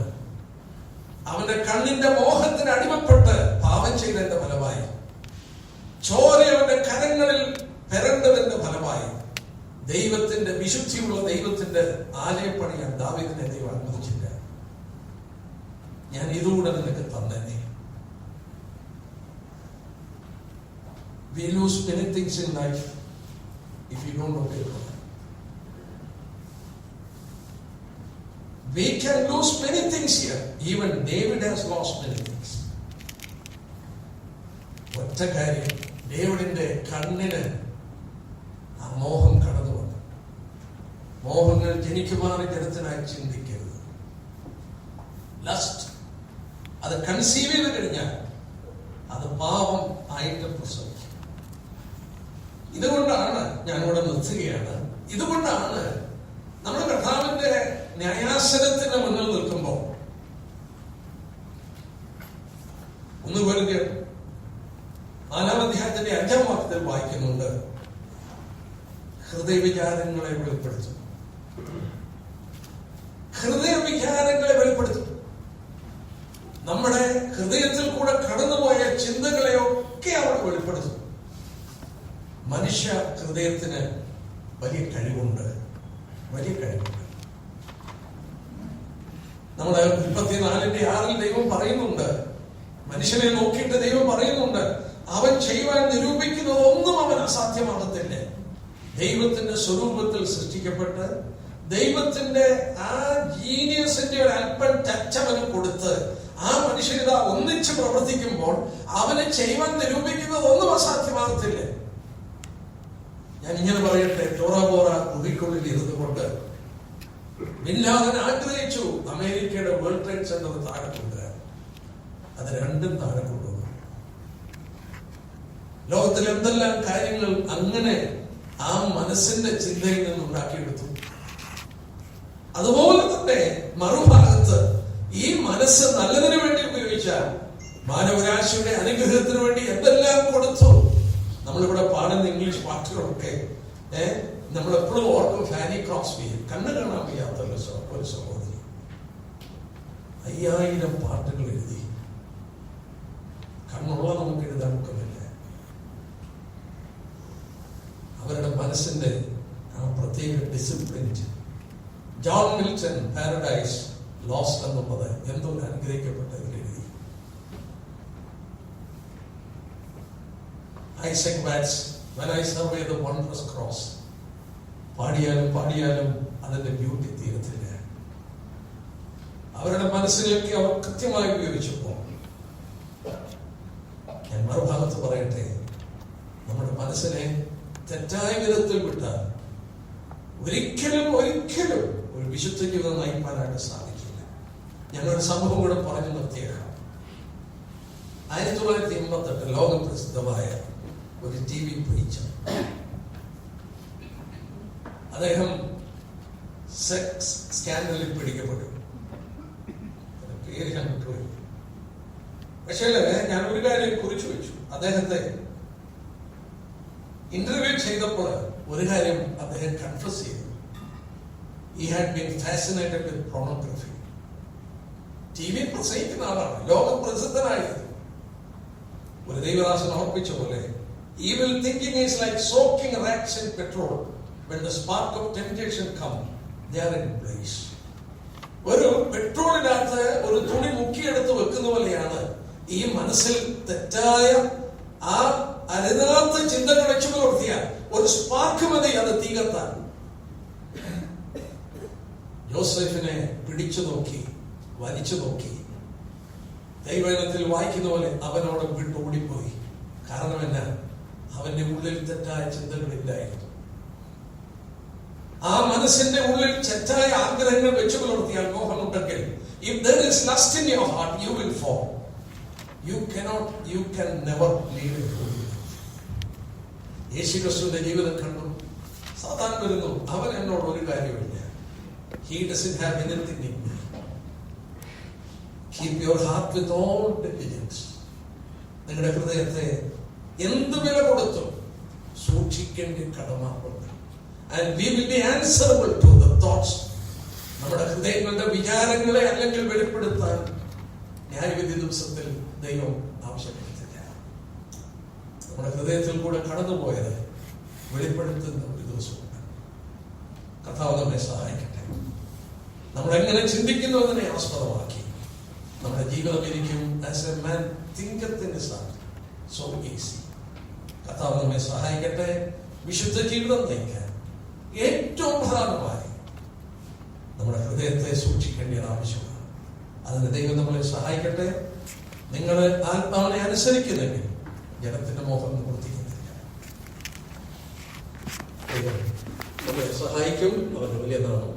അവന്റെ കണ്ണിന്റെ മോഹത്തിന് അടിമപ്പെട്ട് പാപം ചെയ്തതിന്റെ ഫലമായി, ചോര അവന്റെ കരങ്ങളിൽ പെരണ്ടതിന്റെ ഫലമായി ദൈവത്തിന്റെ വിശുദ്ധിയുള്ള ദൈവത്തിന്റെ ആലയപ്പണിയാൻ ദാവീദിനെ ദൈവം അനുവദിച്ചില്ല. ഞാൻ ഇതുകൂടെ നിനക്ക് തന്നെ. We lose many things in life if you don't obey God. We can lose many things here. Even David has lost many things. ഒറ്റ കാര്യം, ഡേവിഡിന്റെ കണ്ണിന് ആ മോഹം കടന്നു വന്നു. മോഹങ്ങൾ ജനിക്കുമാറി ജനത്തിനായി ചിന്തിക്കരുത്. ലസ്റ്റ് അത് കൺസീവ് ചെയ്ത് കഴിഞ്ഞാൽ അത് പാപം ആയിട്ട് പ്രസവിക്കും. ഇതുകൊണ്ടാണ് ഞാനിവിടെ നിർത്തുകയാണ്. ഇതുകൊണ്ടാണ് നമ്മൾ കർത്താവിന്റെ ന്യായാസനത്തിന് മുന്നിൽ നിൽക്കുമ്പോൾ 1 കൊരിന്ത്യർ 4-ാം അധ്യായത്തിന്റെ 5-ാം വാക്യത്തിൽ വായിക്കുന്നുണ്ട്, ഹൃദയവിചാരങ്ങളെ വെളിപ്പെടുത്തും. ഹൃദയവിചാരങ്ങളെ വെളിപ്പെടുത്തും. നമ്മുടെ ഹൃദയത്തിൽ കൂടെ കടന്നുപോയ ചിന്തകളെയൊക്കെ അവിടെ വെളിപ്പെടുത്തും. മനുഷ്യ ഹൃദയത്തിന് വലിയ കഴിവുണ്ട്. നമ്മുടെ 34:6 ദൈവം പറയുന്നുണ്ട്, മനുഷ്യനെ നോക്കിയിട്ട് ദൈവം പറയുന്നുണ്ട്, അവൻ ചെയ്യുവാൻ നിരൂപിക്കുന്നതൊന്നും അവൻ അസാധ്യമാകത്തില്ല. ദൈവത്തിന്റെ സ്വരൂപത്തിൽ സൃഷ്ടിക്കപ്പെട്ട് ദൈവത്തിന്റെ ആ ജീനിയസിന്റെ ഒരു അല്പം ടച്ച് അവന് കൊടുത്ത് ആ മനുഷ്യനിത ഒന്നിച്ച് പ്രവർത്തിക്കുമ്പോൾ അവനെ ചെയ്യുവാൻ നിരൂപിക്കുന്നത് ഒന്നും അസാധ്യമാകത്തില്ല. ഞാൻ ഇങ്ങനെ പറയട്ടെ, ടോറ ഗുഹയ്ക്കുള്ളിൽ ഇരുന്നു കൊണ്ട് ബിൻ ലാദൻ ആഗ്രഹിച്ചു അമേരിക്കയുടെ വേൾഡ് ട്രേഡ് സെന്റർ താഴെ കൊണ്ടുവരാൻ. അത് രണ്ടും താഴെ കൊണ്ടുവന്നു. ലോകത്തിൽ എന്തെല്ലാം കാര്യങ്ങൾ അങ്ങനെ ആ മനസ്സിന്റെ ചിന്തയിൽ നിന്ന് ഉണ്ടാക്കിയെടുത്തു. അതുപോലെ തന്നെ മറുഭാഗത്ത് ഈ മനസ്സ് നല്ലതിനു വേണ്ടി ഉപയോഗിച്ചാൽ മാനവരാശിയുടെ അനുഗ്രഹത്തിന് വേണ്ടി എന്തെല്ലാം കൊടുത്തു. നമ്മളിവിടെ പാടുന്ന ഇംഗ്ലീഷ് പാട്ടുകളൊക്കെ നമ്മളെപ്പോഴും ഓർക്കും ഫാനി ക്രോസ്ബി, കണ്ണു കാണാൻ വയ്യാത്ത ഒരു സഹോദരി 5000 പാട്ടുകൾ എഴുതി. കണ്ണുള്ള നമുക്ക് എഴുതാൻ ഒക്കമില്ല. അവരുടെ മനസ്സിന്റെ ആ പ്രത്യേക discipline. John Milton paradise lost എന്നുള്ളത് എന്തോ അനുഗ്രഹിക്കപ്പെട്ടതിൽ എഴുതി. Isaac vats When I survey the wondrous cross, പാടിയാലും അതിന്റെ ബ്യൂട്ടി തീരത്തില്ല. അവരുടെ മനസ്സിലേക്ക് അവർ കൃത്യമായി ഉപയോഗിച്ചപ്പോൾ, ഞാൻ മറുഭാഗത്ത് പറയട്ടെ, നമ്മുടെ മനസ്സിനെ തെറ്റായ വിധത്തിൽ വിട്ടാൽ ഒരിക്കലും ഒരു വിശുദ്ധ ജീവിതം നയിക്കാനായിട്ട് സാധിക്കില്ല. ഞാനൊരു സംഭവം കൂടെ പറഞ്ഞു നിർത്തിയേക്കാം. 1988 ലോകപ്രസിദ്ധമായ ഒരു TV പ്രീച്ചർ, അദ്ദേഹം സെക്സ് സ്കാൻഡലിൽ പിടിക്കപ്പെട്ടു. പേര് ഞാൻ വിട്ടുപോയി. പക്ഷേ ഞാൻ ഒരു കാര്യം കുറിച്ചു വെച്ചു. അദ്ദേഹത്തെ ഇന്റർവ്യൂ ചെയ്തപ്പോൾ ഒരു കാര്യം അദ്ദേഹം കൺഫസ് ചെയ്തു. He had been fascinated with pornography. TV പ്രസംഗിക്കുന്ന ആളാണ്, ലോകപ്രസിദ്ധനായത്. ഒരു ദൈവദാസൻ ഓർപ്പിച്ച പോലെ, evil thinking is like soaking racks in petrol. When the spark of temptation comes, they are in place. ഒരു പെട്രോളിനകത്ത് ഒരു തുണി മുക്കിയെടുത്ത് വെക്കുന്ന പോലെയാണ് ഈ മനസ്സിൽ തെറ്റായ ആ അരുതാത്ത ചിന്തകൾ വെച്ചു പുലർത്തിയാൽ ഒരു സ്പാർക്ക് മതി അത് തീ കത്താൻ. യോസേഫിനെ പിടിച്ചു നോക്കി, വലിച്ചു നോക്കി. ദൈവവചനത്തിൽ വായിക്കുന്ന പോലെ അവനോട് വിട്ട് ഓടിപ്പോയി. കാരണം എന്നാ? അവന്റെ ഉള്ളിൽ തെറ്റായ ചിന്തകളില്ലായിരുന്നു. ആ മനസ്സിന്റെ ഉള്ളിൽ തെറ്റായ ആഗ്രഹങ്ങൾ വെച്ചു പുലർത്തിയാൽ, മോഹമുണ്ടെങ്കിൽ, if there is lust in your heart, you will fall. You can never lead a good life. യേശുക്രിസ്തുവിന്റെ ജീവിതം കണ്ടു. സാത്താൻ വരുന്നു, അവൻ എന്നോട് ഒരു കാര്യമില്ല. He doesn't have anything in me. Keep your heart with all diligence. നിങ്ങളുടെ ഹൃദയത്തെ എന്ത് വില കൊടുത്തും സൂക്ഷിക്കേണ്ട കടമയുണ്ട്. And we will be answerable to the thoughts. നമ്മുടെ ഹൃദയങ്ങളുടെ വിചാരങ്ങളെ അല്ലെങ്കിൽ വെളിപ്പെടുത്താൻ ന്യായവിധി ദിവസത്തിൽ ദൈവം ആവശ്യപ്പെടുത്തില്ല. നമ്മുടെ ഹൃദയത്തിൽ കൂടെ കടന്നുപോയത് വെളിപ്പെടുത്തുന്ന ഒരു ദിവസമുണ്ട്. കർത്താവ് നമ്മെ സഹായിക്കട്ടെ. നമ്മൾ എങ്ങനെ ചിന്തിക്കുന്നു എന്നതിനെ ആസ്പദമാക്കി നമ്മുടെ ജീവിതം ഇരിക്കും. As a man thinketh in his heart, so is he. കർത്താവ് നമ്മെ സഹായിക്കട്ടെ. വിശുദ്ധ ജീവിതം നയിക്കാൻ ഏറ്റവും പ്രധാനമായി നമ്മുടെ ഹൃദയത്തെ സൂക്ഷിക്കേണ്ട ആവശ്യമാണ്. അതിന് ദൈവം നമ്മളെ സഹായിക്കട്ടെ. നിങ്ങൾ ആത്മാവിനെ അനുസരിക്കുന്നെങ്കിൽ ജനത്തിന്റെ മോഹം നിവർത്തിക്കുന്നില്ല. ദൈവം നമ്മളെ സഹായിക്കും. അവരുടെ വലിയ നാമം